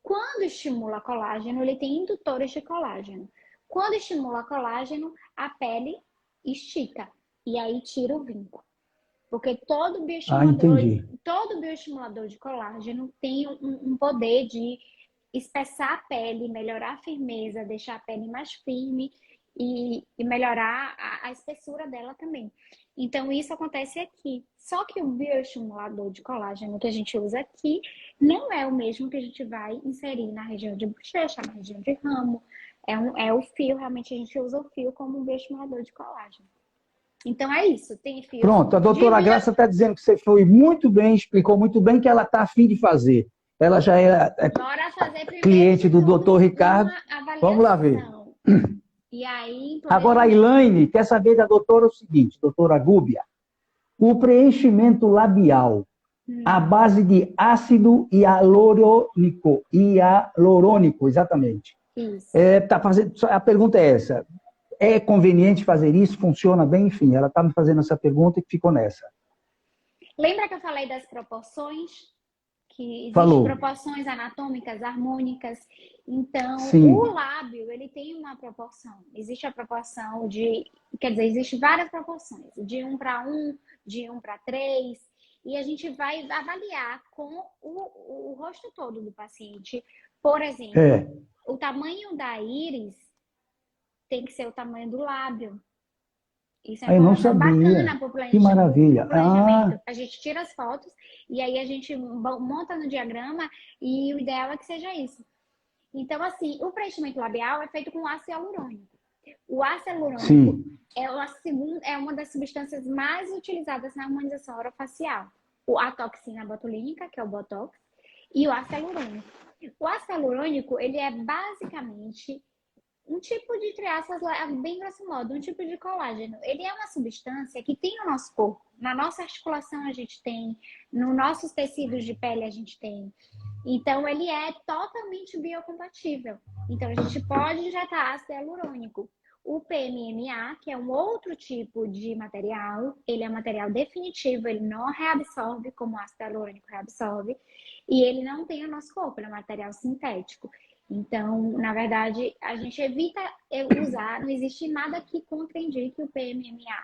Quando estimula colágeno, ele tem indutores de colágeno. Quando estimula colágeno, a pele estica e aí tira o vínculo. Porque entendi. todo bioestimulador de colágeno tem um poder de espessar a pele, melhorar a firmeza, deixar a pele mais firme e melhorar a espessura dela também. Então, isso acontece aqui. Só que o bioestimulador de colágeno que a gente usa aqui não é o mesmo que a gente vai inserir na região de bochecha, na região de ramo. É o fio, realmente a gente usa o fio como um bioestimulador de colágeno. Então é isso, tem fios Pronto, a doutora Graça está dizendo que você foi muito bem, explicou muito bem que ela está a fim de fazer. Ela já Bora fazer primeiro cliente do de doutor tudo Ricardo. uma Vamos lá ver. avaliação. E aí, Agora a Elaine quer saber da doutora o seguinte, doutora Gúbia, o preenchimento labial à base de ácido hialurônico, exatamente. Isso. A pergunta é essa. É conveniente fazer isso? Funciona bem? Enfim, ela está me fazendo essa pergunta e ficou nessa. Lembra que eu falei das proporções? Que Falou. existem proporções anatômicas, harmônicas. Então, Sim. o lábio, ele tem uma proporção. Existe a proporção de... Quer dizer, existem várias proporções. De 1:1, de 1:3. E a gente vai avaliar com o rosto todo do paciente. Por exemplo, o tamanho da íris tem que ser o tamanho do lábio. Isso é uma informação bacana para o planejamento. Que maravilha. A gente tira as fotos e aí a gente monta no diagrama e o ideal é que seja isso. Então, assim, o preenchimento labial é feito com ácido hialurônico. O ácido hialurônico é uma das substâncias mais utilizadas na harmonização orofacial. A toxina botulínica, que é o Botox, e o ácido hialurônico. O ácido hialurônico, ele é basicamente um tipo de, entre aspas, bem grosso modo, um tipo de colágeno. Ele é uma substância que tem no nosso corpo. Na nossa articulação a gente tem, nos nossos tecidos de pele a gente tem. Então, ele é totalmente biocompatível. Então, a gente pode injetar ácido hialurônico. O PMMA, que é um outro tipo de material, ele é um material definitivo, ele não reabsorve como o ácido hialurônico reabsorve, e ele não tem no nosso corpo, ele é um material sintético. Então, na verdade, a gente evita usar, não existe nada que contraindique o PMMA,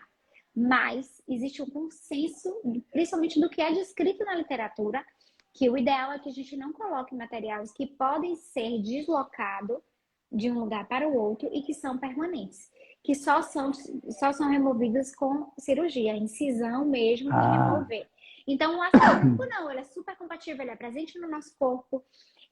mas existe um consenso, principalmente do que é descrito na literatura, que o ideal é que a gente não coloque materiais que podem ser deslocados de um lugar para o outro e que são permanentes, que só são removidos com cirurgia, incisão mesmo de remover. Então, o ácido hialurônico não, ele é super compatível, ele é presente no nosso corpo,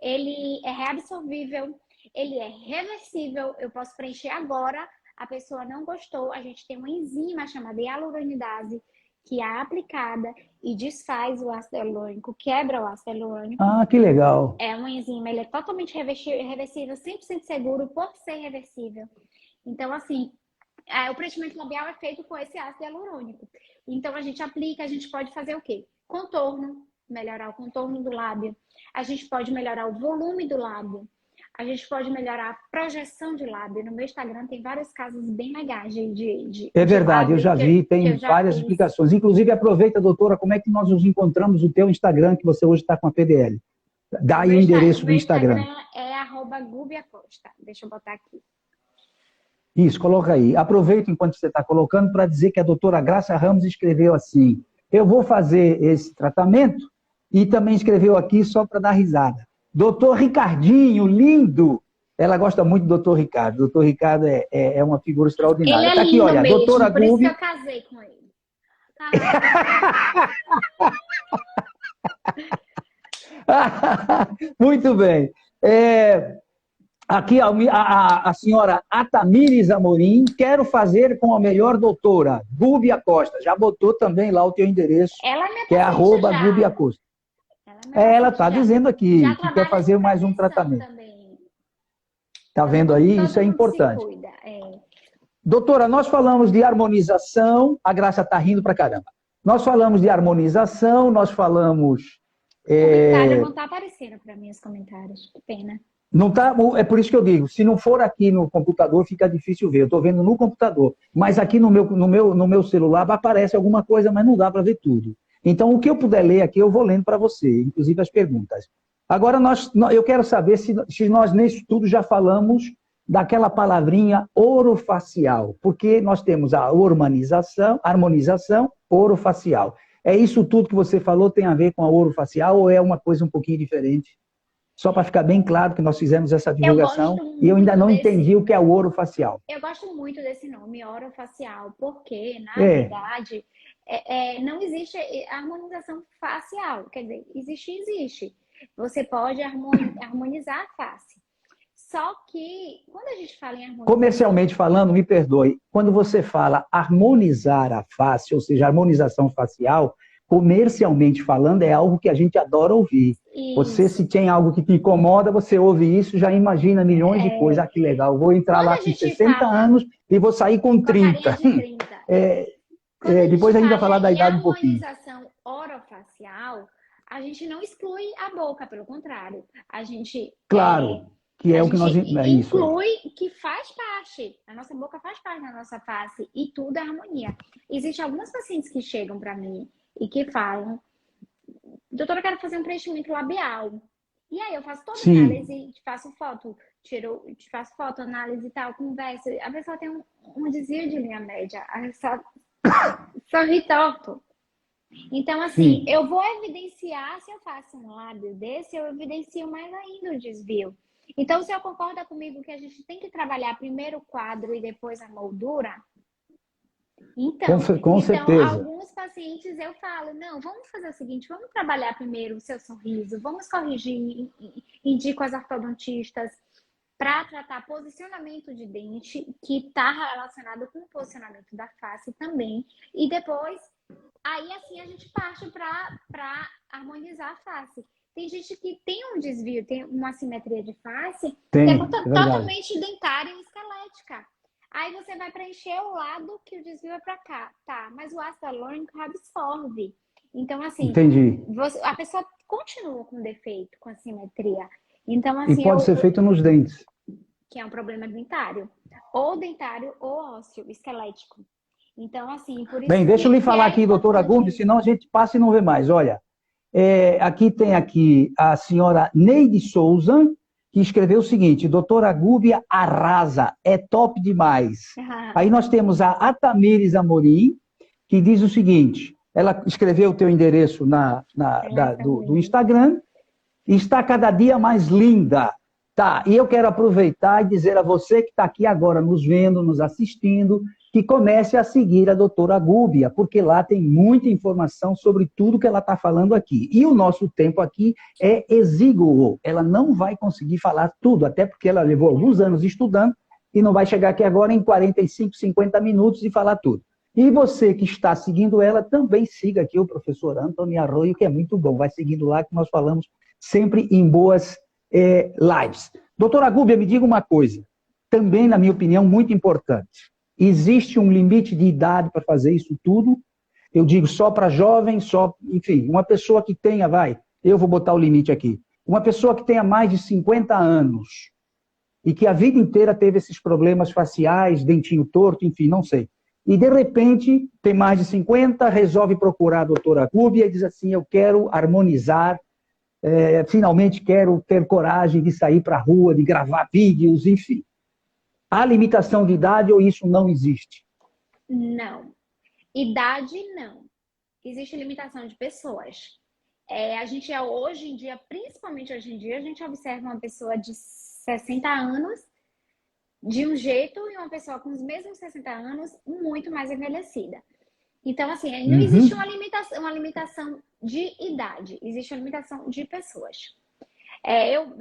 ele é reabsorvível, ele é reversível, eu posso preencher agora, a pessoa não gostou, a gente tem uma enzima chamada hialuronidase, que é aplicada e desfaz o ácido hialurônico, quebra o ácido hialurônico. Que legal. É uma enzima, ele é totalmente reversível, 100% seguro por ser reversível. Então, assim, o preenchimento labial é feito com esse ácido hialurônico. Então, a gente aplica, a gente pode fazer o quê? Contorno, melhorar o contorno do lábio. A gente pode melhorar o volume do lábio. A gente pode melhorar a projeção de lábio. No meu Instagram tem vários casos bem legais É verdade, eu já vi, tem várias explicações. Inclusive, aproveita, doutora, como é que nós nos encontramos no teu Instagram, que você hoje está com a PDL. Dá aí o endereço do Instagram. O Instagram é @gubiacosta. Deixa eu botar aqui. Isso, coloca aí. Aproveita enquanto você está colocando para dizer que a doutora Graça Ramos escreveu assim: eu vou fazer esse tratamento, e também escreveu aqui só para dar risada. Doutor Ricardinho, lindo! Ela gosta muito do doutor Ricardo. O doutor Ricardo é uma figura extraordinária. Ele é tá aqui, olha, mesmo, doutora por isso Gúbia. que eu casei com ele. Muito bem. Aqui a senhora Atamires Amorim, quero fazer com a melhor doutora, Gúbia Costa. Já botou também lá o teu endereço, que é @Gúbia Costa. Ela está dizendo aqui que quer fazer mais um tratamento. Está vendo aí? Isso é importante. Doutora, nós falamos de harmonização, a Graça está rindo pra caramba. Nós falamos de harmonização, nós falamos... O comentário não está aparecendo para mim, os comentários, que pena. Não tá, é por isso que eu digo, se não for aqui no computador, fica difícil ver. Eu estou vendo no computador, mas aqui no meu celular aparece alguma coisa, mas não dá para ver tudo. Então, o que eu puder ler aqui, eu vou lendo para você, inclusive as perguntas. Agora, eu quero saber se nós, nesse tudo, já falamos daquela palavrinha orofacial, porque nós temos a harmonização orofacial. É isso tudo que você falou tem a ver com a orofacial ou é uma coisa um pouquinho diferente? Só para ficar bem claro que nós fizemos essa Eu gosto divulgação e eu ainda muito não desse, entendi o que é o orofacial. eu gosto muito desse nome, orofacial, porque, na É, verdade, não existe harmonização facial. Quer dizer, existe. Você pode harmonizar a face. Só que, quando a gente fala em harmonização, comercialmente falando, me perdoe, quando você fala harmonizar a face, ou seja, harmonização facial, comercialmente falando, é algo que a gente adora ouvir. Você, se isso. tem algo que te incomoda, você ouve isso, já imagina milhões de coisas. Ah, que legal, vou entrar Quando lá a com gente 60 fala anos e vou sair com com a carinha 30. de 30, É, quando a gente depois a gente vai falar fala da em idade um pouquinho. harmonização orofacial, a gente não exclui a boca, pelo contrário. Claro, que A é o que gente nós... É isso aí. inclui que faz parte. A nossa boca faz parte da nossa face e tudo é harmonia. Existem alguns pacientes que chegam para mim e que falam, doutora, eu quero fazer um preenchimento labial. E aí eu faço toda a Sim, análise, faço foto, faço foto, análise e tal, conversa. A pessoa tem um desvio de linha média, a pessoa sorri torto. Então, assim, sim. eu vou evidenciar, se eu faço um lábio desse, eu evidencio mais ainda o desvio. Então, o senhor concorda comigo que a gente tem que trabalhar primeiro o quadro e depois a moldura? Com Então, certeza. alguns pacientes eu falo, não, vamos fazer o seguinte, vamos trabalhar primeiro o seu sorriso, vamos corrigir, indico as ortodontistas para tratar posicionamento de dente, que está relacionado com o posicionamento da face também, e depois, aí assim a gente parte para harmonizar a face. Tem gente que tem um desvio, tem uma assimetria de face, que é Tem, é verdade. totalmente dentária e esquelética. Aí você vai preencher o lado que o desvio é para cá, tá? Mas o ácido hialurônico absorve. Então, assim, Entendi. a pessoa continua com defeito, com assimetria. Então, E assim, pode ser feito nos dentes. que é um problema dentário ou ósseo, esquelético. Então, assim, por isso Bem, deixa eu lhe que falar é aqui, doutora importante Gumbi, isso. senão a gente passa e não vê mais. Olha, aqui tem aqui a senhora Neide Souza, que escreveu o seguinte: doutora Gúbia arrasa, é top demais. Aí nós temos a Atamires Amorim, que diz o seguinte: ela escreveu o teu endereço do Instagram, e está cada dia mais linda. Tá, e eu quero aproveitar e dizer a você que está aqui agora nos vendo, nos assistindo, que comece a seguir a doutora Gúbia, porque lá tem muita informação sobre tudo que ela está falando aqui. E o nosso tempo aqui é exíguo. Ela não vai conseguir falar tudo, até porque ela levou alguns anos estudando e não vai chegar aqui agora em 45, 50 minutos e falar tudo. E você que está seguindo ela, também siga aqui o professor Antônio Arroio, que é muito bom. Vai seguindo lá, que nós falamos sempre em boas lives. Doutora Gúbia, me diga uma coisa, também, na minha opinião, muito importante. Existe um limite de idade para fazer isso tudo? Eu digo só para jovens, enfim, uma pessoa que tenha, eu vou botar o limite aqui, uma pessoa que tenha mais de 50 anos e que a vida inteira teve esses problemas faciais, dentinho torto, enfim, não sei. E, de repente, tem mais de 50, resolve procurar a doutora Gúbia e diz assim, eu quero harmonizar, finalmente quero ter coragem de sair para a rua, de gravar vídeos, enfim. Há limitação de idade ou isso não existe? Não. Idade, não. Existe limitação de pessoas. A gente hoje em dia, principalmente hoje em dia, a gente observa uma pessoa de 60 anos de um jeito e uma pessoa com os mesmos 60 anos muito mais envelhecida. Então, assim, não existe uma limitação de idade, existe uma limitação de pessoas.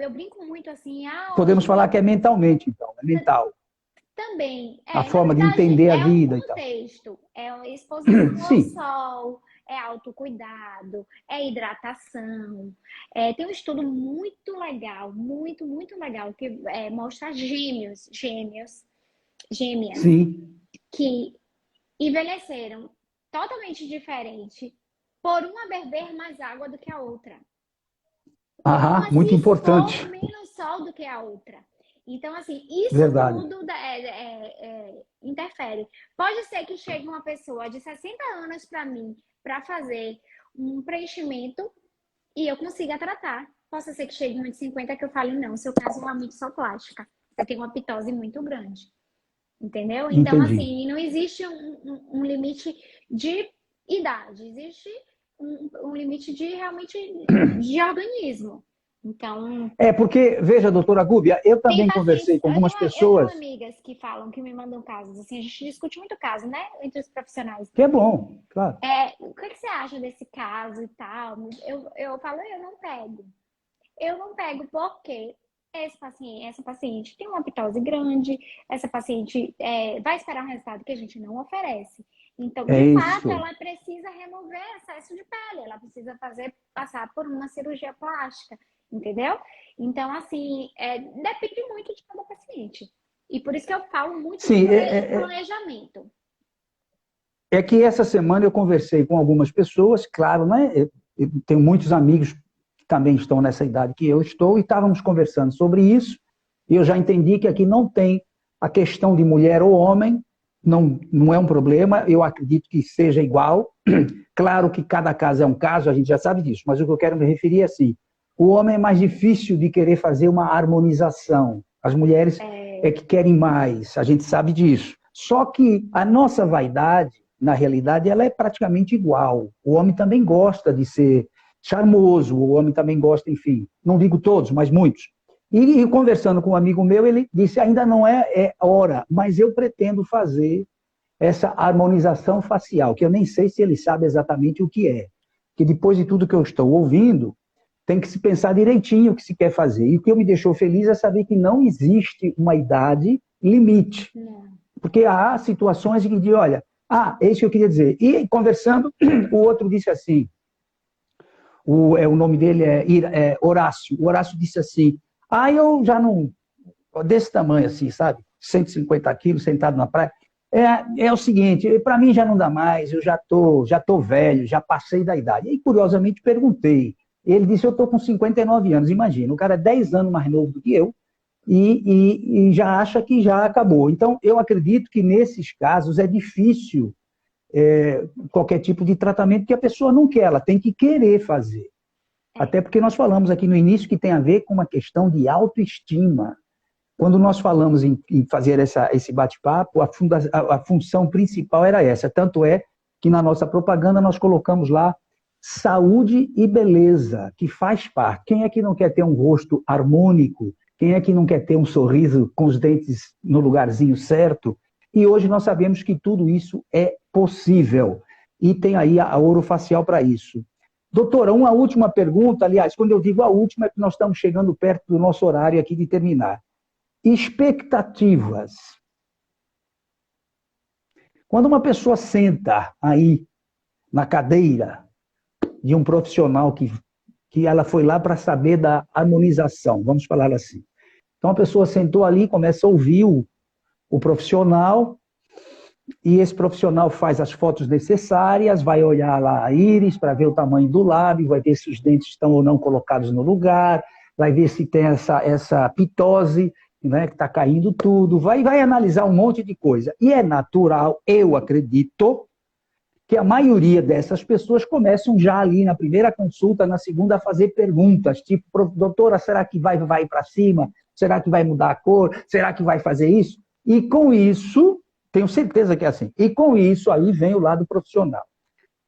Eu brinco muito assim, Podemos hoje falar que é mentalmente, então, é mental. também, A na forma de verdade, entender a é o vida e tal. contexto, é a exposição ao Sim, sol, é autocuidado, é hidratação. Tem um estudo muito legal, muito legal, que mostra gêmeas, sim. que envelheceram totalmente diferente por uma beber mais água do que a outra, por Aham, uma se muito expor importante. menos sol do que a outra. Então, assim, isso Verdade. tudo interfere. Pode ser que chegue uma pessoa de 60 anos para mim para fazer um preenchimento e eu consiga tratar. Possa ser que chegue uma de 50 que eu fale, não, seu caso é realmente só plástica. Você tem uma pitose muito grande. Entendeu? Então, Entendi. assim, não existe um limite de idade, existe um limite de realmente de organismo. Então, Porque, veja, doutora Gúbia, eu tem também pacientes, conversei com algumas eu tenho pessoas, amigas que falam, que me mandam casos, assim, a gente discute muito caso, né, entre os profissionais. que é bom, claro. O que você acha desse caso e tal? Eu falo, eu não pego. Eu não pego porque essa paciente tem uma pitose grande, essa paciente vai esperar um resultado que a gente não oferece. Então, É de fato, isso. ela precisa remover excesso de pele, ela precisa passar por uma cirurgia plástica, entendeu? Então, assim, depende muito de cada paciente. E por isso que eu falo muito de Sim, planejamento. é que essa semana eu conversei com algumas pessoas, claro, né? Eu tenho muitos amigos que também estão nessa idade que eu estou, e estávamos conversando sobre isso, e eu já entendi que aqui não tem a questão de mulher ou homem, não é um problema, eu acredito que seja igual. Claro que cada caso é um caso, a gente já sabe disso, mas o que eu quero me referir é assim: o homem é mais difícil de querer fazer uma harmonização, as mulheres é que querem mais, a gente sabe disso. Só que a nossa vaidade, na realidade, ela é praticamente igual. O homem também gosta de ser charmoso, o homem também gosta, enfim, não digo todos, mas muitos. E conversando com um amigo meu, ele disse, ainda não é hora, mas eu pretendo fazer essa harmonização facial, que eu nem sei se ele sabe exatamente o que é. Que depois de tudo que eu estou ouvindo, tem que se pensar direitinho o que se quer fazer. E o que me deixou feliz é saber que não existe uma idade limite. Não. Porque há situações em que, olha, é isso que eu queria dizer. E conversando, o outro disse assim, o nome dele é Horácio. O Horácio disse assim, eu já não, desse tamanho assim, sabe? 150 quilos, sentado na praia. É o seguinte, para mim já não dá mais, eu já tô velho, já passei da idade. E curiosamente perguntei. Ele disse, eu estou com 59 anos, imagina, o cara é 10 anos mais novo do que eu, e já acha que já acabou. Então, eu acredito que nesses casos é difícil qualquer tipo de tratamento que a pessoa não quer, ela tem que querer fazer. Até porque nós falamos aqui no início que tem a ver com uma questão de autoestima. Quando nós falamos em fazer esse bate-papo, a função principal era essa. Tanto é que na nossa propaganda nós colocamos lá saúde e beleza, que faz parte. Quem é que não quer ter um rosto harmônico? Quem é que não quer ter um sorriso com os dentes no lugarzinho certo? E hoje nós sabemos que tudo isso é possível. E tem aí a orofacial para isso. Doutora, uma última pergunta. Aliás, quando eu digo a última, é que nós estamos chegando perto do nosso horário aqui de terminar. Expectativas. Quando uma pessoa senta aí na cadeira de um profissional que ela foi lá para saber da harmonização, vamos falar assim. Então a pessoa sentou ali, começa a ouvir o profissional, e esse profissional faz as fotos necessárias, vai olhar lá a íris para ver o tamanho do lábio, vai ver se os dentes estão ou não colocados no lugar, vai ver se tem essa pitose, né, que está caindo tudo, vai analisar um monte de coisa. E é natural, eu acredito, que a maioria dessas pessoas começam já ali na primeira consulta, na segunda, a fazer perguntas, tipo, doutora, será que vai para cima? Será que vai mudar a cor? Será que vai fazer isso? E com isso, tenho certeza que é assim, e com isso aí vem o lado profissional.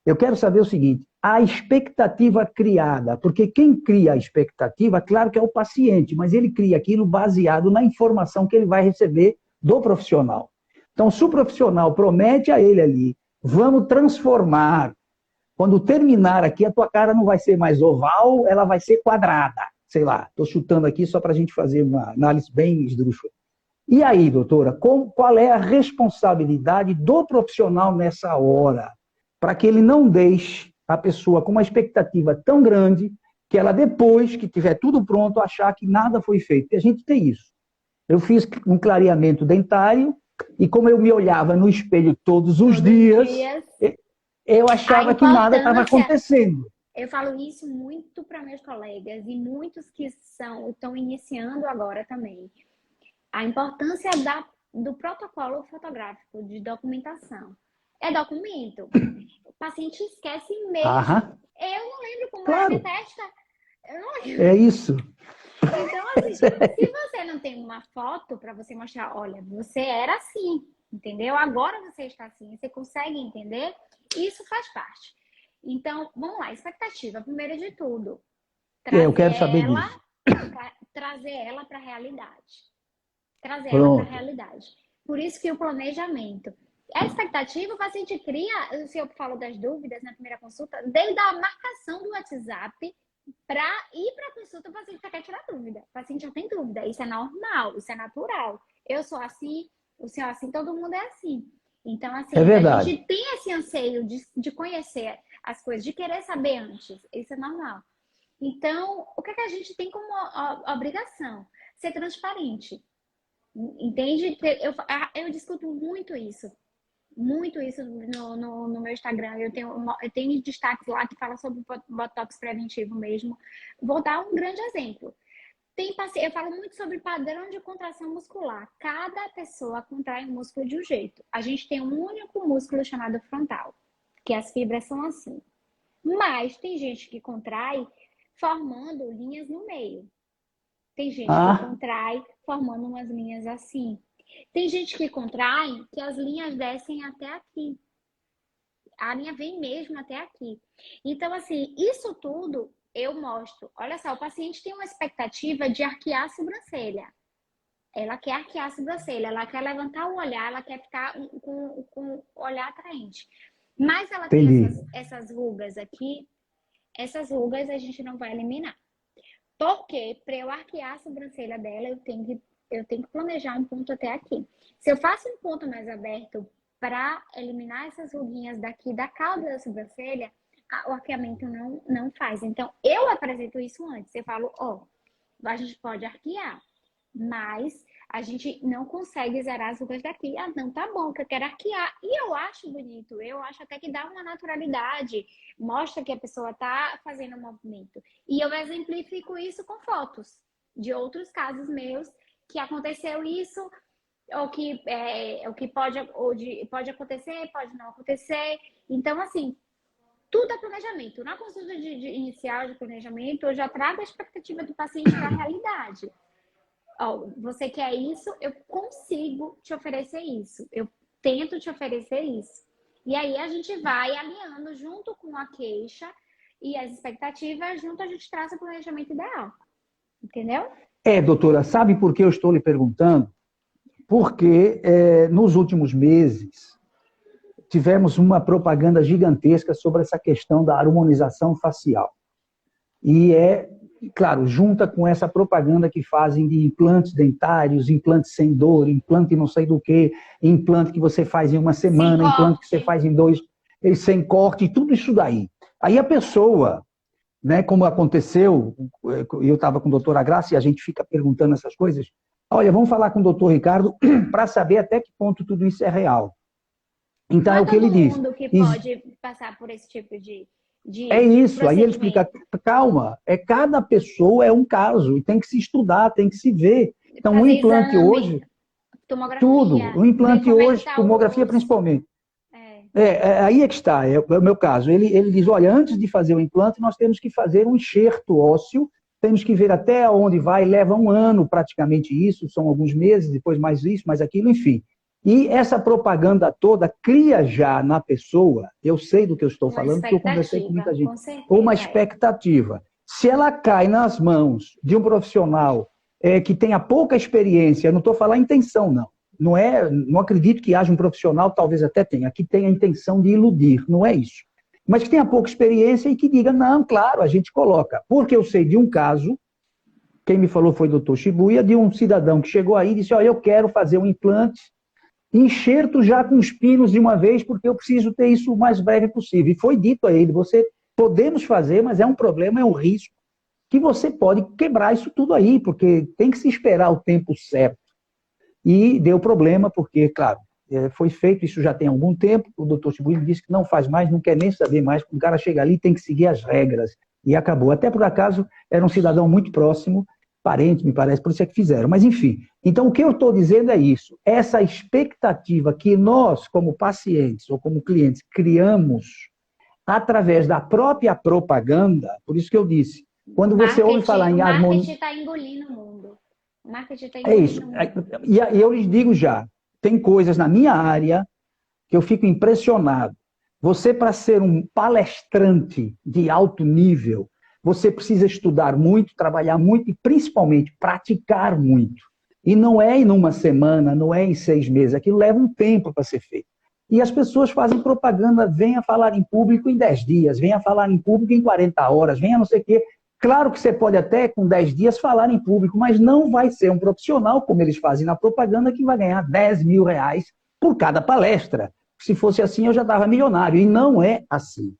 Eu quero saber o seguinte, a expectativa criada, porque quem cria a expectativa, claro que é o paciente, mas ele cria aquilo baseado na informação que ele vai receber do profissional. Então, se o profissional promete a ele ali, vamos transformar, quando terminar aqui, a tua cara não vai ser mais oval, ela vai ser quadrada. Sei lá, estou chutando aqui só para a gente fazer uma análise bem esdrúxula. E aí, doutora, qual é a responsabilidade do profissional nessa hora? Para que ele não deixe a pessoa com uma expectativa tão grande que ela, depois que tiver tudo pronto, achar que nada foi feito. E a gente tem isso. Eu fiz um clareamento dentário e como eu me olhava no espelho todos os dias, eu A achava que nada estava importância, acontecendo. eu falo isso muito para meus colegas e muitos que estão iniciando agora também. A importância do protocolo fotográfico de documentação. É documento. O paciente esquece mesmo. Aham, Eu não lembro como era a minha claro, testa. Eu não lembro. é isso. Então, assim, se você não tem uma foto para você mostrar, olha, você era assim. entendeu? Agora você está assim, você consegue entender? Isso faz parte. Então, vamos lá, expectativa, primeiro de tudo, Eu trazer quero saber ela, disso. trazer ela para a realidade. Trazer ela para a Pronto. realidade. Por isso que o planejamento. A expectativa, o paciente cria, se eu falo das dúvidas na primeira consulta, desde a marcação do WhatsApp para ir para a consulta, o paciente já quer tirar dúvida. O paciente já tem dúvida. Isso é normal, isso é natural. Eu sou assim, o senhor é assim, todo mundo é assim. Então, É assim, a verdade. gente tem esse anseio de conhecer as coisas, de querer saber antes. Isso é normal. Então, o que a gente tem como obrigação? Ser transparente. Entende? Eu discuto muito isso no meu Instagram. Eu tenho destaques lá que falam sobre botox preventivo mesmo. Vou dar um grande exemplo. Eu falo muito sobre padrão de contração muscular. Cada pessoa contrai o músculo de um jeito. A gente tem um único músculo chamado frontal, que as fibras são assim. Mas tem gente que contrai formando linhas no meio. Tem gente que Ah, contrai formando umas linhas assim. Tem gente que contrai que as linhas descem até aqui. A linha vem mesmo até aqui. Então, assim, isso tudo eu mostro. Olha só, o paciente tem uma expectativa de arquear a sobrancelha. Ela quer arquear a sobrancelha, ela quer levantar o olhar, ela quer ficar com o olhar atraente. Mas ela tem entendi. essas rugas aqui, essas rugas a gente não vai eliminar. Porque para eu arquear a sobrancelha dela, eu tenho que planejar um ponto até aqui. Se eu faço um ponto mais aberto para eliminar essas ruguinhas daqui da cauda da sobrancelha, o arqueamento não faz. Então, eu apresento isso antes. Eu falo, ó, a gente pode arquear, mas a gente não consegue zerar as rugas daqui. Ah, não, tá bom, que eu quero arquear. E eu acho bonito, eu acho até que dá uma naturalidade, mostra que a pessoa tá fazendo um movimento. E eu exemplifico isso com fotos de outros casos meus que aconteceu isso, ou que pode acontecer, pode não acontecer. Então, assim, tudo é planejamento. Na consulta inicial de planejamento, eu já trago a expectativa do paciente para a realidade. Oh, você quer isso, eu consigo te oferecer isso. Eu tento te oferecer isso. E aí a gente vai alinhando junto com a queixa e as expectativas, junto a gente traça o planejamento ideal. Entendeu? Doutora, sabe por que eu estou lhe perguntando? Porque nos últimos meses tivemos uma propaganda gigantesca sobre essa questão da harmonização facial. E claro, junta com essa propaganda que fazem de implantes dentários, implantes sem dor, implante não sei do que, implante que você faz em uma Sem semana, implante que você corte. faz em 2, sem corte, tudo isso daí. Aí a pessoa, né, como aconteceu, eu estava com o doutor Graça e a gente fica perguntando essas coisas, olha, vamos falar com o doutor Ricardo para saber até que ponto tudo isso é real. Então Não é é o que ele todo diz. mundo que pode passar por esse tipo É de isso, aí ele explica, procedimento. calma, cada pessoa é um caso, e tem que se estudar, tem que se ver. Então, o Fazer implante exame, hoje, tudo, tomografia, o ver implante como é que hoje, tá o tomografia osso. principalmente. É. Aí é que está, é o meu caso. Ele diz, olha, antes de fazer o implante, nós temos que fazer um enxerto ósseo, temos que ver até onde vai, leva um ano praticamente isso, são alguns meses, depois mais isso, mais aquilo, enfim. E essa propaganda toda cria já na pessoa, eu sei do que eu estou Uma falando, porque eu conversei com muita expectativa, gente, com uma certeza é. expectativa. Se ela cai nas mãos de um profissional que tenha pouca experiência, não estou falando intenção, não. Não acredito que haja um profissional, talvez até tenha, que tenha a intenção de iludir, não é isso. Mas que tenha pouca experiência e que diga, não, claro, a gente coloca. Porque eu sei de um caso, quem me falou foi o doutor Shibuya, de um cidadão que chegou aí e disse, olha, eu quero fazer um implante, enxerto já com os pinos de uma vez, porque eu preciso ter isso o mais breve possível. E foi dito a ele, você podemos fazer, mas é um problema, é um risco, que você pode quebrar isso tudo aí, porque tem que se esperar o tempo certo. E deu problema, porque, claro, foi feito, isso já tem algum tempo, o doutor Shibuya disse que não faz mais, não quer nem saber mais, o cara chega ali tem que seguir as regras. E acabou. Até por acaso, era um cidadão muito próximo, parente, me parece, por isso é que fizeram. Mas, enfim, então o que eu estou dizendo é isso. Essa expectativa que nós, como pacientes ou como clientes, criamos através da própria propaganda, por isso que eu disse, quando você ouve falar O em marketing harmonia, está engolindo o mundo. O marketing está é isso. engolindo o mundo. E eu lhes digo já, tem coisas na minha área que eu fico impressionado. Você, para ser um palestrante de alto nível, você precisa estudar muito, trabalhar muito e, principalmente, praticar muito. E não é em uma semana, não é em 6 meses, aquilo leva um tempo para ser feito. E as pessoas fazem propaganda, venha falar em público em 10 dias, venha falar em público em 40 horas, venha não sei o quê. Claro que você pode até, com 10 dias, falar em público, mas não vai ser um profissional, como eles fazem na propaganda, que vai ganhar 10 mil reais por cada palestra. Se fosse assim, eu já estava milionário. E não é assim.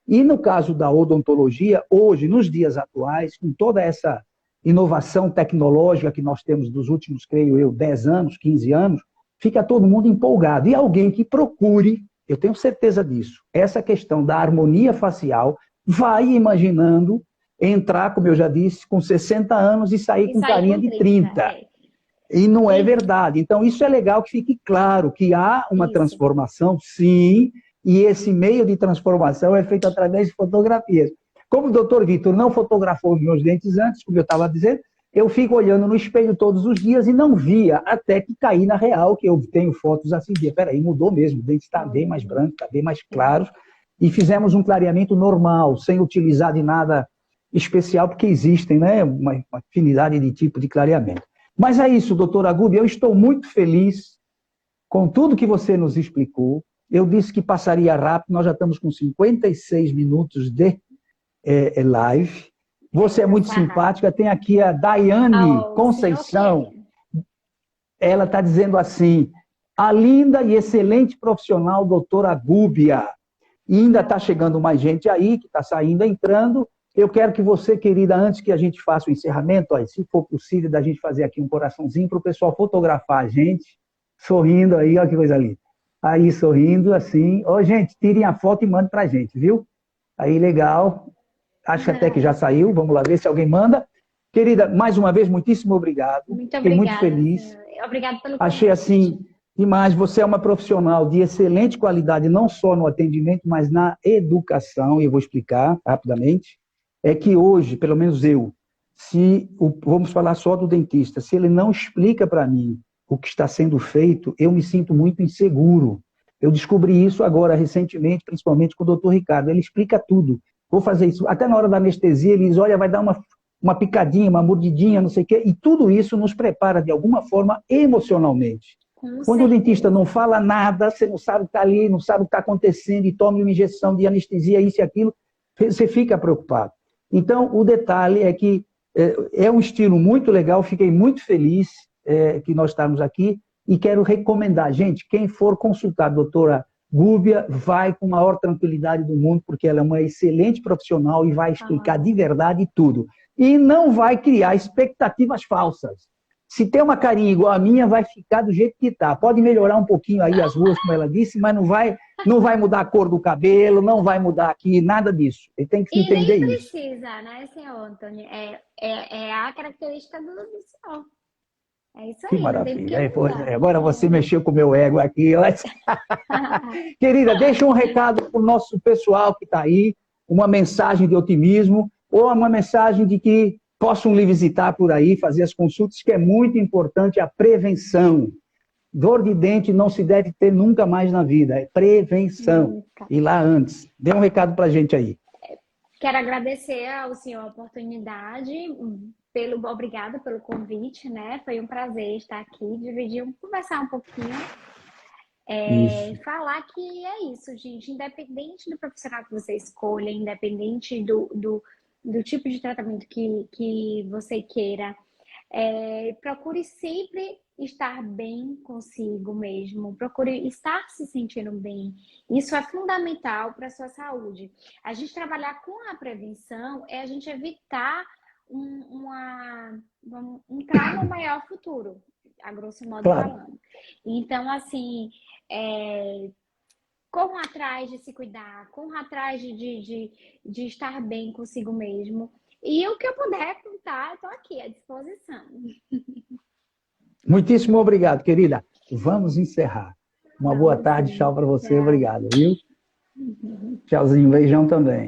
E no caso da odontologia, hoje, nos dias atuais, com toda essa inovação tecnológica que nós temos dos últimos, creio eu, 10 anos, 15 anos, fica todo mundo empolgado. E alguém que procure, eu tenho certeza disso, essa questão da harmonia facial, vai imaginando entrar, como eu já disse, com 60 anos e sair com carinha de 30. E não é verdade. Então, isso é legal que fique claro, que há uma transformação, sim, e esse meio de transformação é feito através de fotografias. Como o doutor Vitor não fotografou os meus dentes antes, como eu estava dizendo, eu fico olhando no espelho todos os dias e não via, até que caí na real, que eu tenho fotos assim, de, peraí, mudou mesmo, o dente está bem mais branco, está bem mais claro, e fizemos um clareamento normal, sem utilizar de nada especial, porque existem, né, uma afinidade de tipo de clareamento. Mas é isso, doutora Gúbia, eu estou muito feliz com tudo que você nos explicou. Eu disse que passaria rápido, nós já estamos com 56 minutos de live. Você é muito simpática. Tem aqui a Daiane Conceição. Ela está dizendo assim, a linda e excelente profissional doutora Gúbia. E ainda está chegando mais gente aí, que está saindo, entrando. Eu quero que você, querida, antes que a gente faça o encerramento, ó, se for possível, da gente fazer aqui um coraçãozinho para o pessoal fotografar a gente, sorrindo aí, olha que coisa ali. Aí, sorrindo, assim. Ó, gente, tirem a foto e mandem para a gente, viu? Aí, legal. Acho até que já saiu. Vamos lá ver se alguém manda. Querida, mais uma vez, muitíssimo obrigado. Muito Fiquei obrigada, muito feliz. senhora. Obrigada pelo convite. Achei assim, demais. Você é uma profissional de excelente qualidade, não só no atendimento, mas na educação. E eu vou explicar rapidamente. É que hoje, pelo menos eu, vamos falar só do dentista, se ele não explica para mim o que está sendo feito, eu me sinto muito inseguro. Eu descobri isso agora, recentemente, principalmente com o doutor Ricardo. Ele explica tudo. Vou fazer isso. Até na hora da anestesia, ele diz, olha, vai dar uma picadinha, uma mordidinha, não sei o quê. E tudo isso nos prepara, de alguma forma, emocionalmente. Quando o dentista não fala nada, você não sabe o que está ali, não sabe o que está acontecendo, e toma uma injeção de anestesia, isso e aquilo, você fica preocupado. Então, o detalhe é que é um estilo muito legal, fiquei muito feliz que nós estamos aqui e quero recomendar, gente, quem for consultar a doutora Gúbia, vai com a maior tranquilidade do mundo, porque ela é uma excelente profissional e vai explicar de verdade tudo. E não vai criar expectativas falsas. Se tem uma carinha igual a minha, vai ficar do jeito que está. Pode melhorar um pouquinho aí as ruas, como ela disse, mas não vai mudar a cor do cabelo, não vai mudar aqui, nada disso. Ele tem que entender isso. E nem precisa, né, senhor Antônio? É a característica do senhor. É isso aí. Que maravilha. Agora você mexeu com o meu ego aqui. Querida, deixa um recado para o nosso pessoal que está aí, uma mensagem de otimismo ou uma mensagem de que possam lhe visitar por aí, fazer as consultas, que é muito importante a prevenção. Dor de dente não se deve ter nunca mais na vida, é prevenção. E lá antes. Dê um recado para a gente aí. Quero agradecer ao senhor a oportunidade, obrigada pelo convite, né? Foi um prazer estar aqui, conversar um pouquinho. Falar que é isso, gente. Independente do profissional que você escolha, independente do tipo de tratamento que você queira, procure sempre estar bem consigo mesmo, procure estar se sentindo bem. Isso é fundamental para a sua saúde. A gente trabalhar com a prevenção é a gente evitar um trauma maior futuro, a grosso modo falando. Então, assim, corram atrás de se cuidar, corram atrás de estar bem consigo mesmo. E o que eu puder contar, eu estou aqui à disposição. Muitíssimo obrigado, querida. Vamos encerrar. Uma boa tarde, tchau para você, obrigado, viu? Tchauzinho, beijão também.